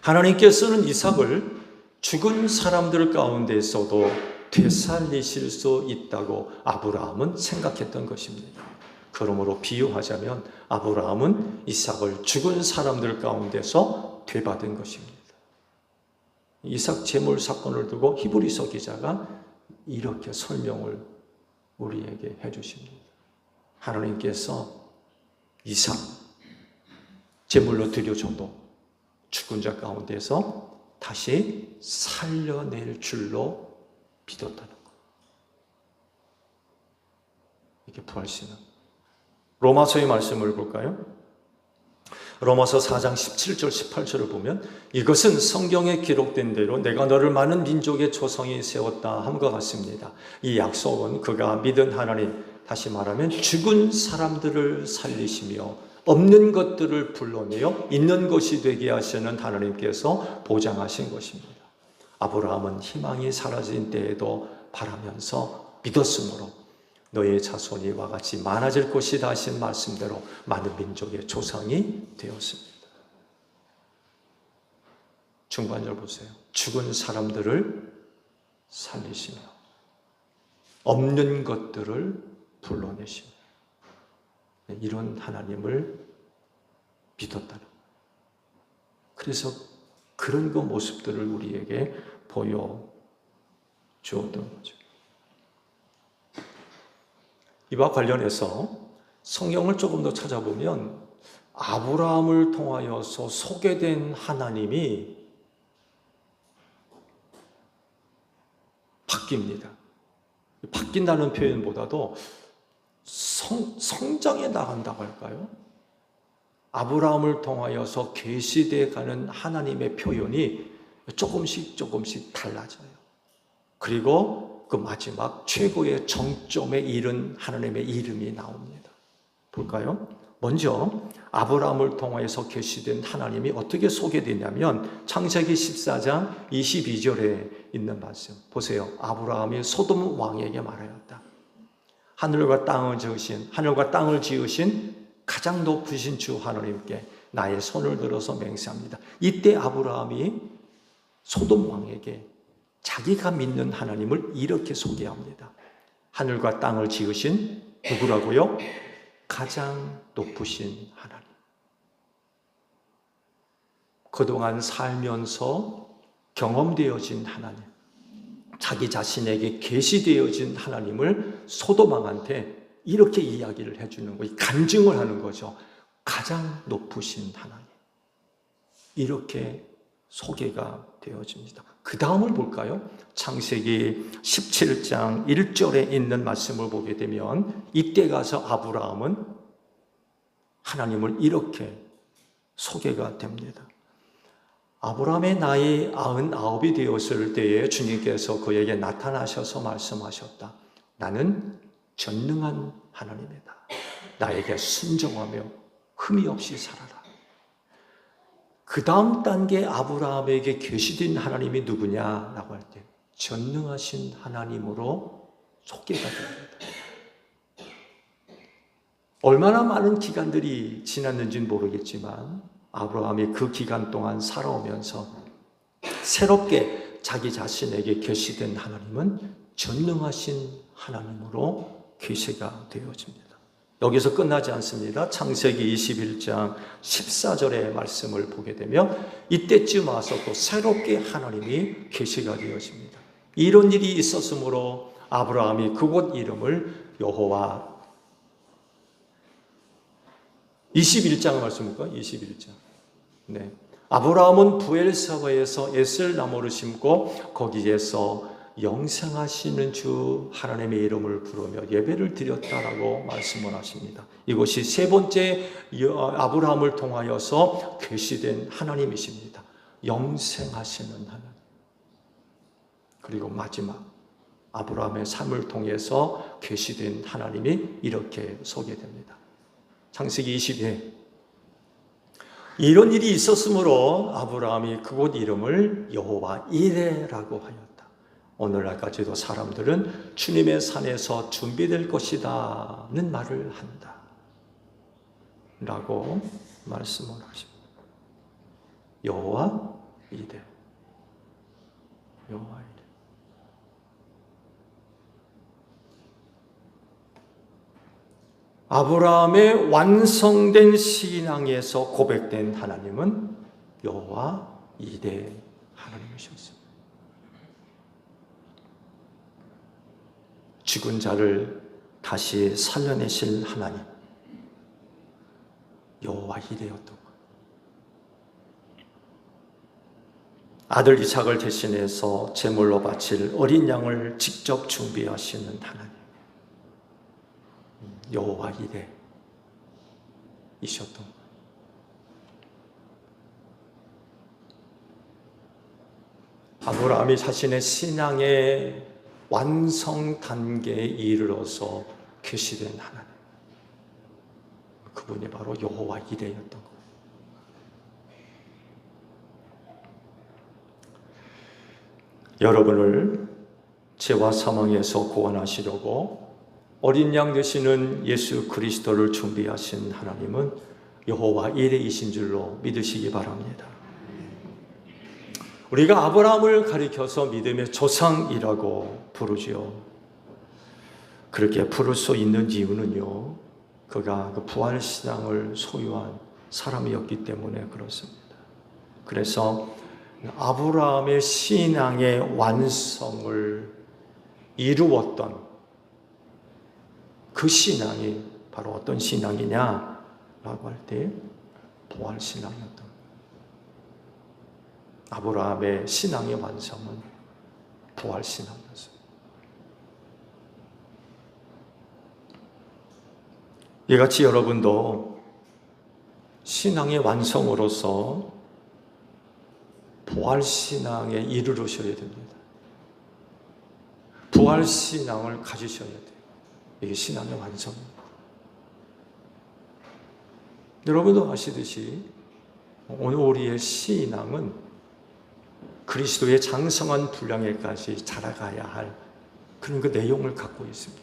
하나님께서는 이삭을 죽은 사람들 가운데서도 되살리실 수 있다고 아브라함은 생각했던 것입니다. 그러므로 비유하자면 아브라함은 이삭을 죽은 사람들 가운데서 되받은 것입니다. 이삭 제물 사건을 두고 히브리서 기자가 이렇게 설명을 우리에게 해주십니다. 하나님께서 이삭 제물로 드려줘도 죽은 자 가운데서 다시 살려낼 줄로 믿었다는 것. 이게 부활신앙. 로마서의 말씀을 볼까요? 로마서 4장 17절 18절을 보면 이것은 성경에 기록된 대로 내가 너를 많은 민족의 조상이 세웠다 함과 같습니다. 이 약속은 그가 믿은 하나님, 다시 말하면 죽은 사람들을 살리시며 없는 것들을 불러내어 있는 것이 되게 하시는 하나님께서 보장하신 것입니다. 아브라함은 희망이 사라진 때에도 바라면서 믿었으므로 너의 자손이 이와 같이 많아질 것이다 하신 말씀대로 많은 민족의 조상이 되었습니다. 중반절 보세요. 죽은 사람들을 살리시며 없는 것들을 불러내시며 이런 하나님을 믿었다는 거예요. 그래서 그런 그 모습들을 우리에게 보여주었던 거죠. 이와 관련해서 성경을 조금 더 찾아보면 아브라함을 통하여서 소개된 하나님이 바뀝니다. 바뀐다는 표현보다도 성장해 나간다고 할까요? 아브라함을 통하여서 계시되어 가는 하나님의 표현이 조금씩 달라져요. 그리고 그 마지막 최고의 정점에 이른 하나님의 이름이 나옵니다. 볼까요? 먼저 아브라함을 통하여서 계시된 하나님이 어떻게 소개되냐면 창세기 14장 22절에 있는 말씀 보세요. 아브라함이 소돔 왕에게 말하였다. 하늘과 땅을 지으신 가장 높으신 주 하나님께 나의 손을 들어서 맹세합니다. 이때 아브라함이 소돔 왕에게 자기가 믿는 하나님을 이렇게 소개합니다. 하늘과 땅을 지으신 누구라고요? 가장 높으신 하나님. 그동안 살면서 경험되어진 하나님, 자기 자신에게 계시되어진 하나님을 소돔 왕한테 이렇게 이야기를 해주는 거예요. 간증을 하는 거죠. 가장 높으신 하나님. 이렇게 소개가 되어집니다. 그 다음을 볼까요? 창세기 17장 1절에 있는 말씀을 보게 되면 이때 가서 아브라함은 하나님을 이렇게 소개가 됩니다. 아브라함의 나이 99이 되었을 때에 주님께서 그에게 나타나셔서 말씀하셨다. 나는 전능한 하나님이다. 나에게 순종하며 흠이 없이 살아라. 그 다음 단계 아브라함에게 계시된 하나님이 누구냐라고 할 때 전능하신 하나님으로 소개가 됩니다. 얼마나 많은 기간들이 지났는지는 모르겠지만 아브라함이 그 기간 동안 살아오면서 새롭게 자기 자신에게 계시된 하나님은 전능하신 하나님으로 계시가 되어집니다. 여기서 끝나지 않습니다. 창세기 21장 14절의 말씀을 보게 되면 이때쯤 와서 또 새롭게 하나님이 계시가 되어집니다. 이런 일이 있었으므로 아브라함이 그곳 이름을 여호와 21장 말씀 볼까요? 21장. 네. 아브라함은 부엘사바에서 에셀나무를 심고 거기에서 영생하시는 주 하나님의 이름을 부르며 예배를 드렸다라고 말씀을 하십니다. 이것이 세 번째 아브라함을 통하여서 계시된 하나님이십니다. 영생하시는 하나님. 그리고 마지막 아브라함의 삶을 통해서 계시된 하나님이 이렇게 소개됩니다. 창세기 20회 이런 일이 있었으므로 아브라함이 그곳 이름을 여호와 이레라고 하였다. 오늘날까지도 사람들은 주님의 산에서 준비될 것이다는 말을 한다 라고 말씀을 하십니다. 여호와 이레, 여호와 이레. 아브라함의 완성된 신앙에서 고백된 하나님은 여호와 이레 하나님이셨습니다. 죽은 자를 다시 살려내실 하나님, 여호와 이레였던 것. 아들 이삭을 대신해서 제물로 바칠 어린 양을 직접 준비하시는 하나님, 여호와 이레이셨던 것. 아브라함이 자신의 신앙의 완성 단계에 이르러서 계시된 하나님, 그분이 바로 여호와 이레였던 것. 여러분을 죄와 사망에서 구원하시려고 어린 양 되시는 예수 그리스도를 준비하신 하나님은 여호와 이레이신 줄로 믿으시기 바랍니다. 우리가 아브라함을 가리켜서 믿음의 조상이라고 부르지요. 그렇게 부를 수 있는 이유는요, 그가 그 부활신앙을 소유한 사람이었기 때문에 그렇습니다. 그래서 아브라함의 신앙의 완성을 이루었던 그 신앙이 바로 어떤 신앙이냐라고 할 때 부활신앙이었던 거예요. 아브라함의 신앙의 완성은 부활신앙이었어요. 이같이 여러분도 신앙의 완성으로서 부활신앙에 이르르셔야 됩니다. 부활신앙을 가지셔야 돼요. 이게 신앙의 완성입니다. 여러분도 아시듯이 오늘 우리의 신앙은 그리스도의 장성한 분량에까지 자라가야 할 그런 그 내용을 갖고 있습니다.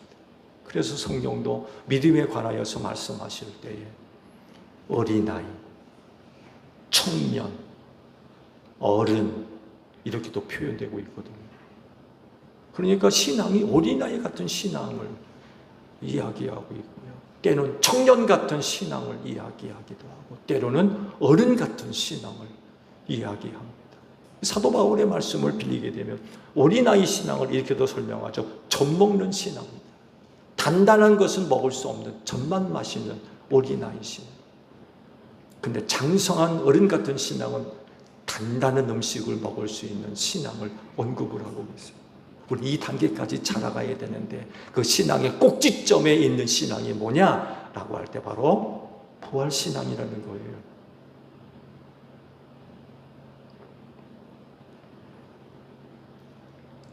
그래서 성경도 믿음에 관하여서 말씀하실 때에 어린아이, 청년, 어른 이렇게 또 표현되고 있거든요. 그러니까 신앙이 어린아이 같은 신앙을 이야기하고 있고요. 때로는 청년 같은 신앙을 이야기하기도 하고 때로는 어른 같은 신앙을 이야기합니다. 사도 바울의 말씀을 빌리게 되면 어린아이 신앙을 이렇게도 설명하죠. 젖 먹는 신앙입니다. 단단한 것은 먹을 수 없는 젖만 마시는 어린아이 신앙. 근데 장성한 어른 같은 신앙은 단단한 음식을 먹을 수 있는 신앙을 언급을 하고 있어요. 우리 이 단계까지 자라가야 되는데 그 신앙의 꼭지점에 있는 신앙이 뭐냐라고 할 때 바로 부활신앙이라는 거예요.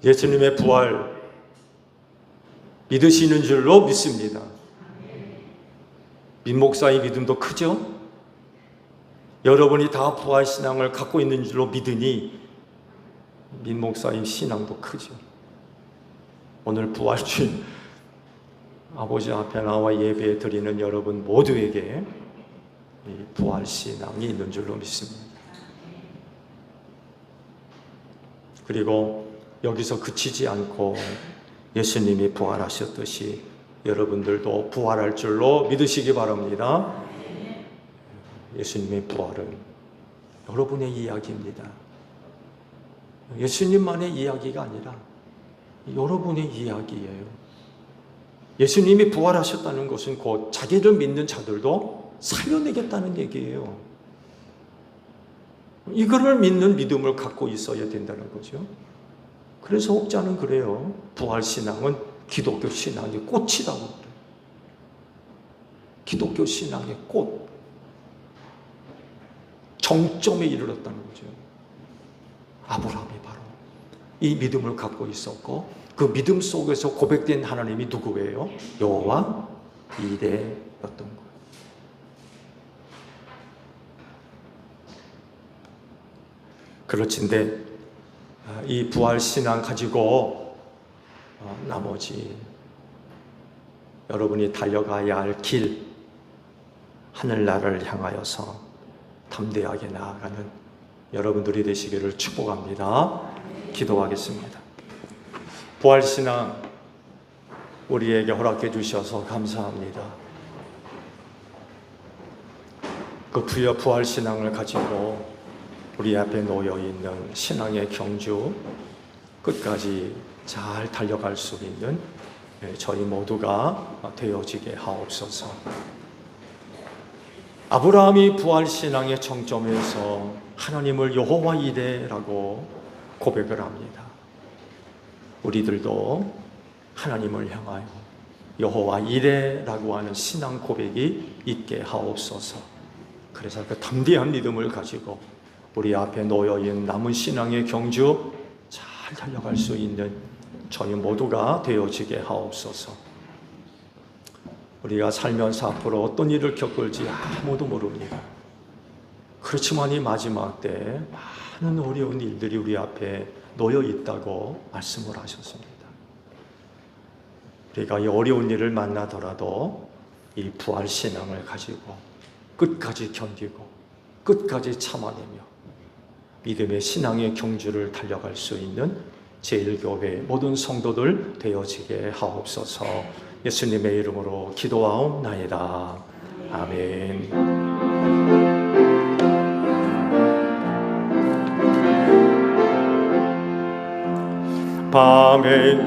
예수님의 부활 믿으시는 줄로 믿습니다. 민목사의 믿음도 크죠? 여러분이 다 부활신앙을 갖고 있는 줄로 믿으니 민목사의 신앙도 크죠. 오늘 부활주일 아버지 앞에 나와 예배 드리는 여러분 모두에게 이 부활신앙이 있는 줄로 믿습니다. 그리고 여기서 그치지 않고 예수님이 부활하셨듯이 여러분들도 부활할 줄로 믿으시기 바랍니다. 예수님의 부활은 여러분의 이야기입니다. 예수님만의 이야기가 아니라 여러분의 이야기예요. 예수님이 부활하셨다는 것은 곧 자기를 믿는 자들도 살려내겠다는 얘기예요. 이거를 믿는 믿음을 갖고 있어야 된다는 거죠. 그래서 혹자는 그래요. 부활신앙은 기독교 신앙의 꽃이라고 그래요. 기독교 신앙의 꽃. 정점에 이르렀다는 거죠. 아브라함이 바로 이 믿음을 갖고 있었고 그 믿음 속에서 고백된 하나님이 누구예요? 여호와 이레였던 거예요. 그렇진데 이 부활신앙 가지고 나머지 여러분이 달려가야 할 길, 하늘나라를 향하여서 담대하게 나아가는 여러분들이 되시기를 축복합니다. 기도하겠습니다. 부활신앙 우리에게 허락해 주셔서 감사합니다. 그 부활신앙을 가지고 우리 앞에 놓여 있는 신앙의 경주 끝까지 잘 달려갈 수 있는 저희 모두가 되어지게 하옵소서. 아브라함이 부활신앙의 정점에서 하나님을 여호와 이레라고 고백을 합니다. 우리들도 하나님을 향하여 여호와 이레라고 하는 신앙 고백이 있게 하옵소서. 그래서 그 담대한 믿음을 가지고 우리 앞에 놓여있는 남은 신앙의 경주 잘 달려갈 수 있는 저희 모두가 되어지게 하옵소서. 우리가 살면서 앞으로 어떤 일을 겪을지 아무도 모릅니다. 그렇지만 이 마지막 때 많은 어려운 일들이 우리 앞에 놓여 있다고 말씀을 하셨습니다. 우리가 이 어려운 일을 만나더라도 이 부활신앙을 가지고 끝까지 견디고 끝까지 참아내며 믿음의 신앙의 경주를 달려갈 수 있는 제1교회 모든 성도들 되어지게 하옵소서. 예수님의 이름으로 기도하옵나이다. 아멘. 밤의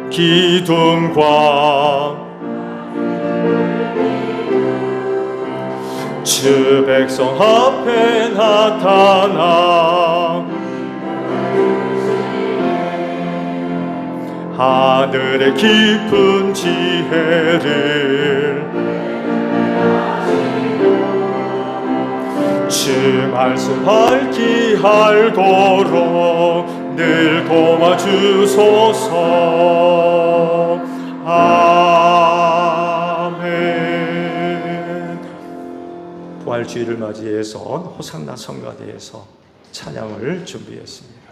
기둥과 주 백성 앞에 나타나 하늘의 깊은 지혜를 주 말씀 밝히 알도록 늘 도와주소서. 아멘. 부활주의를 맞이해서 호산나 성가대에서 찬양을 준비했습니다.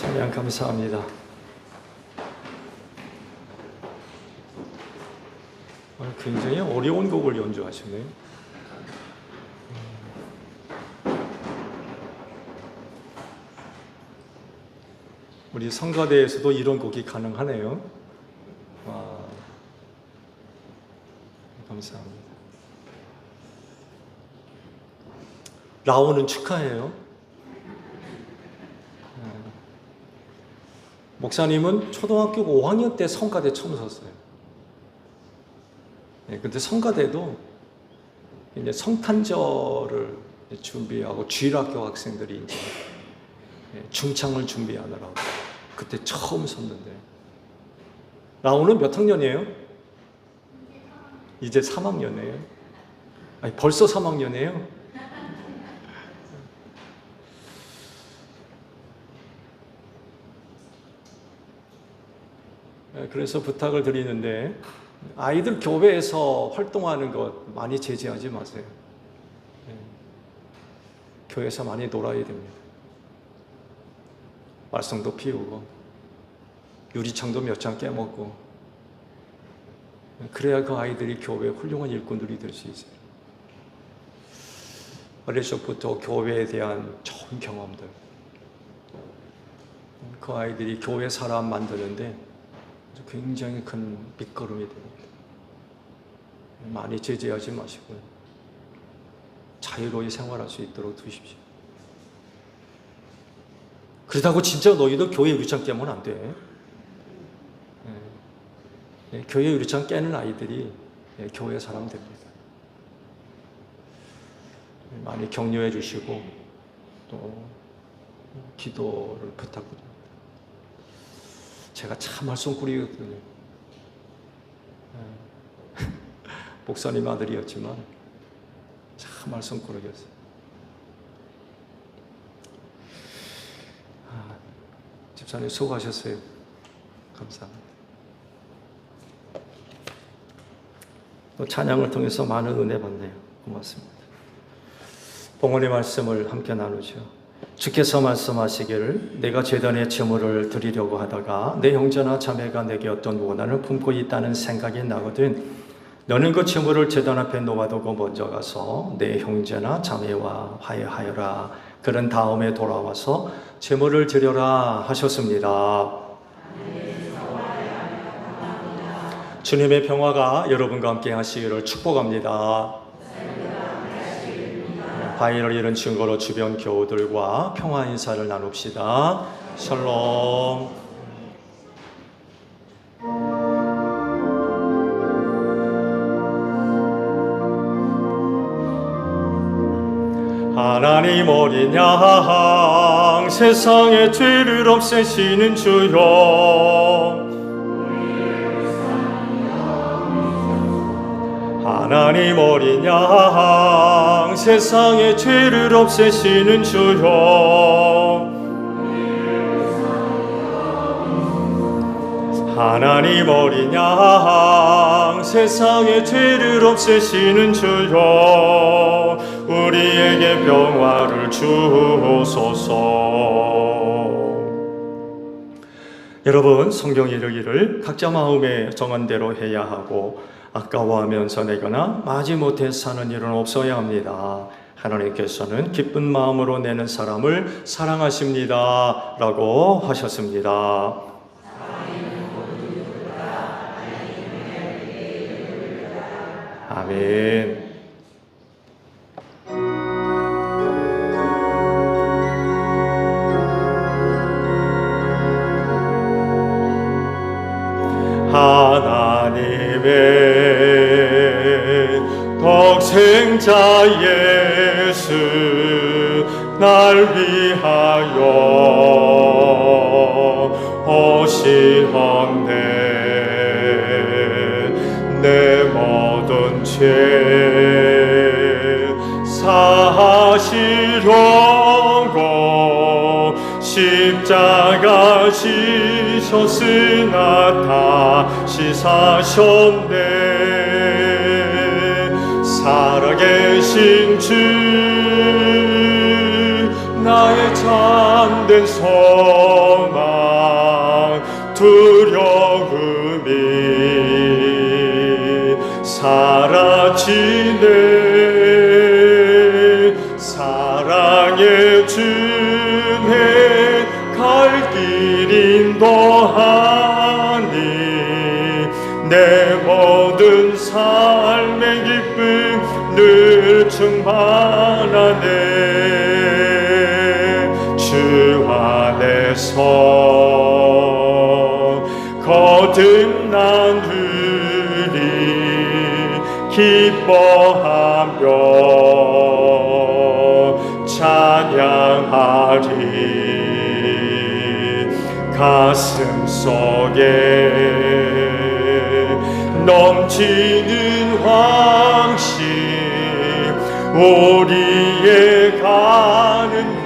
찬양 감사합니다. 굉장히 어려운 곡을 연주하시네요. 우리 성가대에서도 이런 곡이 가능하네요. 와, 감사합니다. 라오는 축하해요. 목사님은 초등학교 5학년 때 성가대 처음 섰어요. 근데 성가대도 이제 성탄절을 준비하고 주일학교 학생들이 이제 중창을 준비하느라고 그때 처음 섰는데, 라오는 몇 학년이에요? 이제 3학년이에요. 아니, 벌써 3학년이에요? 그래서 부탁을 드리는데, 아이들 교회에서 활동하는 것 많이 제지하지 마세요. 교회에서 많이 놀아야 됩니다. 말썽도 피우고 유리창도 몇 장 깨먹고, 그래야 그 아이들이 교회의 훌륭한 일꾼들이 될 수 있어요. 어릴 적부터 교회에 대한 좋은 경험들, 그 아이들이 교회 사람 만드는데 굉장히 큰 밑거름이 됩니다. 많이 제재하지 마시고요. 자유로이 생활할 수 있도록 두십시오. 그렇다고 진짜 너희도 교회 유리창 깨면 안 돼. 교회 유리창 깨는 아이들이 교회 사람 됩니다. 많이 격려해 주시고 또 기도를 부탁드립니다. 제가 참 말썽꾸리거든요. 목사님 아들이었지만 참 말썽꾸러기였어요. 집사님 수고하셨어요. 감사합니다. 또 찬양을 통해서 많은 은혜 받네요. 고맙습니다. 봉헌의 말씀을 함께 나누죠. 주께서 말씀하시기를 내가 제단에 제물을 드리려고 하다가 내 형제나 자매가 내게 어떤 원한을 품고 있다는 생각이 나거든 너는 그 제물을 제단 앞에 놓아두고 먼저 가서 내 형제나 자매와 화해하여라. 그런 다음에 돌아와서 제물을 드려라 하셨습니다. 주님의 평화가 여러분과 함께 하시기를 축복합니다. 화해를 이룬 증거로 주변 교우들과 평화 인사를 나눕시다. 샬롬. 하나님 어린 양 세상의 죄를 없애시는 주여, 하나님 어린 양 세상의 죄를 없애시는 주여, 하나님 어린 양 세상의 죄를 없애시는 주여, 우리에게 평화를 주소서. 여러분, 성경이 이르기를 각자 마음에 정한 대로 해야 하고 아까워하면서 내거나 마지못해 사는 일은 없어야 합니다. 하나님께서는 기쁜 마음으로 내는 사람을 사랑하십니다 라고 하셨습니다. 아멘. 하나님의 독생자 예수 날 위하여 오시었네. 내 모든 죄 사하시려고 십자가 지셨으나 다시 사셨네. 살아계신 주 나의 참된 소망 사라지네. 사랑의 주네 갈 길 인도하니 내 모든 삶의 기쁨 늘 충만하네. 주 안에서 거듭난 우리 기뻐하며 찬양하리. 가슴 속에 넘치는 황심 우리의 가는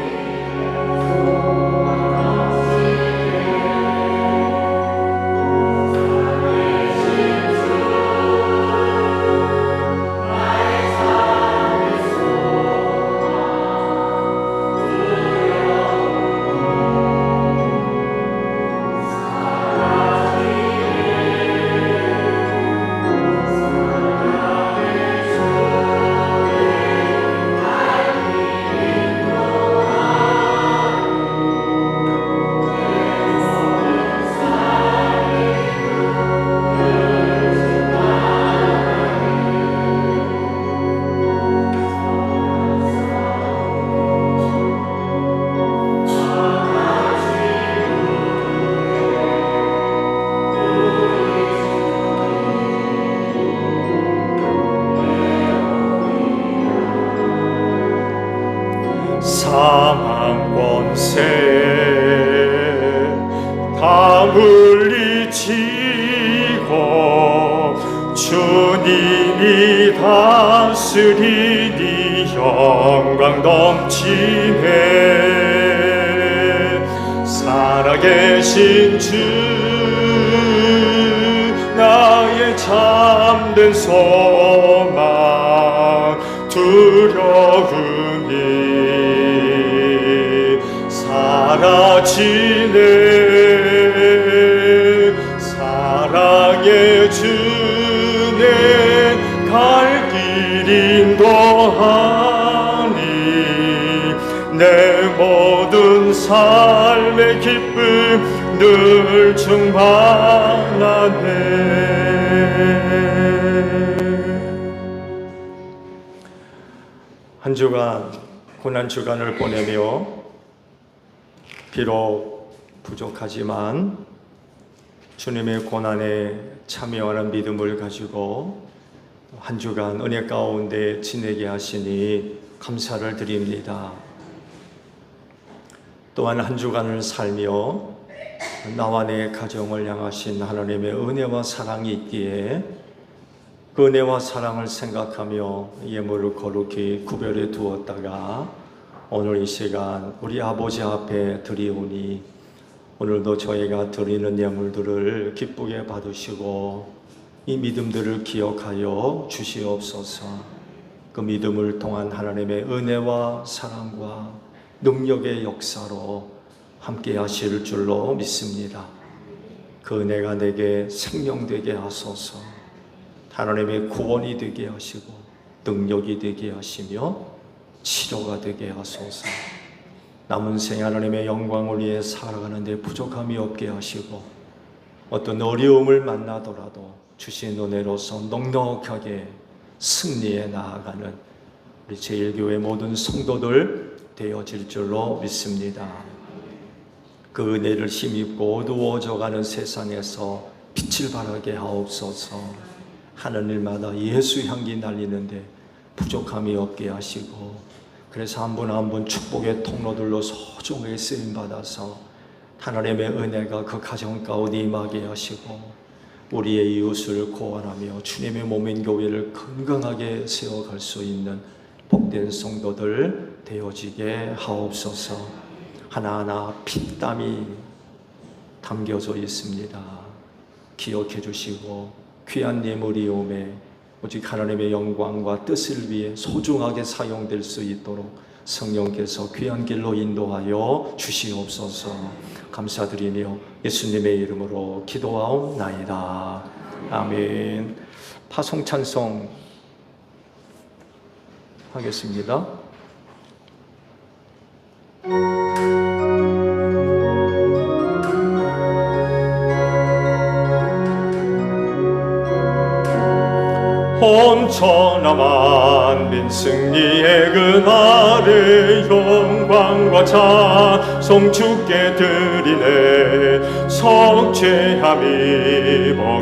사망 권세 다 물리치고 주님이 다스리니 영광 넘치네. 살아계신 주 나의 참된 소망 두려움이 사라지네. 사랑의 주네 갈 길 인도하니 내 모든 삶의 기쁨 늘 충만하네. 한 주간 고난 주간을 보내며 비록 부족하지만 주님의 고난에 참여하는 믿음을 가지고 한 주간 은혜 가운데 지내게 하시니 감사를 드립니다. 또한 한 주간을 살며 나와 내 가정을 향하신 하나님의 은혜와 사랑이 있기에 그 은혜와 사랑을 생각하며 예물을 거룩히 구별해 두었다가 오늘 이 시간 우리 아버지 앞에 드리오니 오늘도 저희가 드리는 예물들을 기쁘게 받으시고 이 믿음들을 기억하여 주시옵소서. 그 믿음을 통한 하나님의 은혜와 사랑과 능력의 역사로 함께 하실 줄로 믿습니다. 그 은혜가 내게 생명되게 하소서. 하나님의 구원이 되게 하시고 능력이 되게 하시며 치료가 되게 하소서. 남은 생 하나님의 영광을 위해 살아가는 데 부족함이 없게 하시고 어떤 어려움을 만나더라도 주신 은혜로서 넉넉하게 승리해 나아가는 우리 제1교회 모든 성도들 되어질 줄로 믿습니다. 그 은혜를 힘입고 어두워져가는 세상에서 빛을 발하게 하옵소서. 하는 일마다 예수 향기 날리는데 부족함이 없게 하시고 그래서 한 분 한 분 축복의 통로들로 소중하게 쓰임받아서 하나님의 은혜가 그 가정 가운데 임하게 하시고 우리의 이웃을 구원하며 주님의 몸인 교회를 건강하게 세워갈 수 있는 복된 성도들 되어지게 하옵소서. 하나하나 피땀이 담겨져 있습니다. 기억해 주시고 귀한 예물이 오매 오직 하나님의 영광과 뜻을 위해 소중하게 사용될 수 있도록 성령께서 귀한 길로 인도하여 주시옵소서. 감사드리며 예수님의 이름으로 기도하옵나이다. 아멘. 파송 찬송 하겠습니다. 온 천하 만민 승리의 그날의 영광과 찬송 주께 드리네. 성죄함이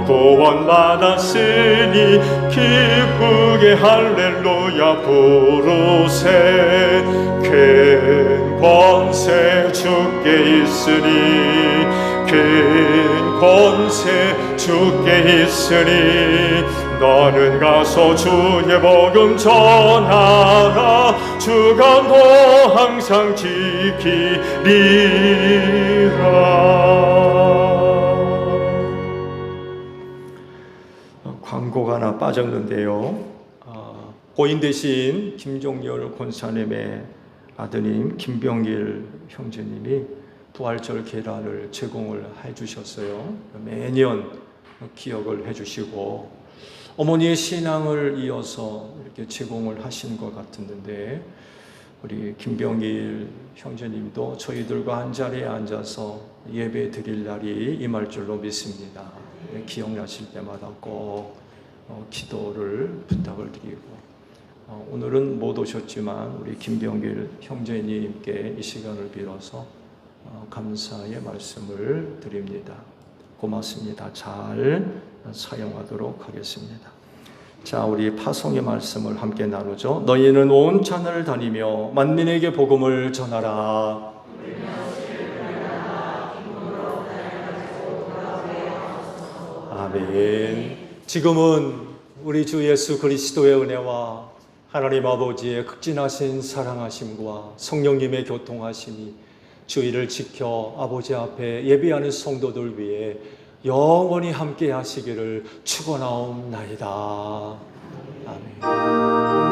구원 받았으니 기쁘게 할렐루야 부르세. 큰 권세 주께 있으니 큰 권세 주께 있으니 너는 가서 주의 복음 전하라. 주간도 항상 지키리라. 광고가 하나 빠졌는데요. 고인 대신 김종열 권사님의 아드님 김병길 형제님이 부활절 계란을 제공을 해주셨어요. 매년 기억을 해주시고 어머니의 신앙을 이어서 이렇게 제공을 하신 것 같은데, 우리 김병길 형제님도 저희들과 한 자리에 앉아서 예배 드릴 날이 임할 줄로 믿습니다. 기억나실 때마다 꼭 기도를 부탁을 드리고, 오늘은 못 오셨지만 우리 김병길 형제님께 이 시간을 빌어서 감사의 말씀을 드립니다. 고맙습니다. 잘 사용하도록 하겠습니다. 자, 우리 파송의 말씀을 함께 나누죠. 너희는 온 산을 다니며 만민에게 복음을 전하라. 아멘. 지금은 우리 주 예수 그리스도의 은혜와 하나님 아버지의 극진하신 사랑하심과 성령님의 교통하심이 주의를 지켜 아버지 앞에 예배하는 성도들 위해 영원히 함께 하시기를 축원하옵나이다. 아멘.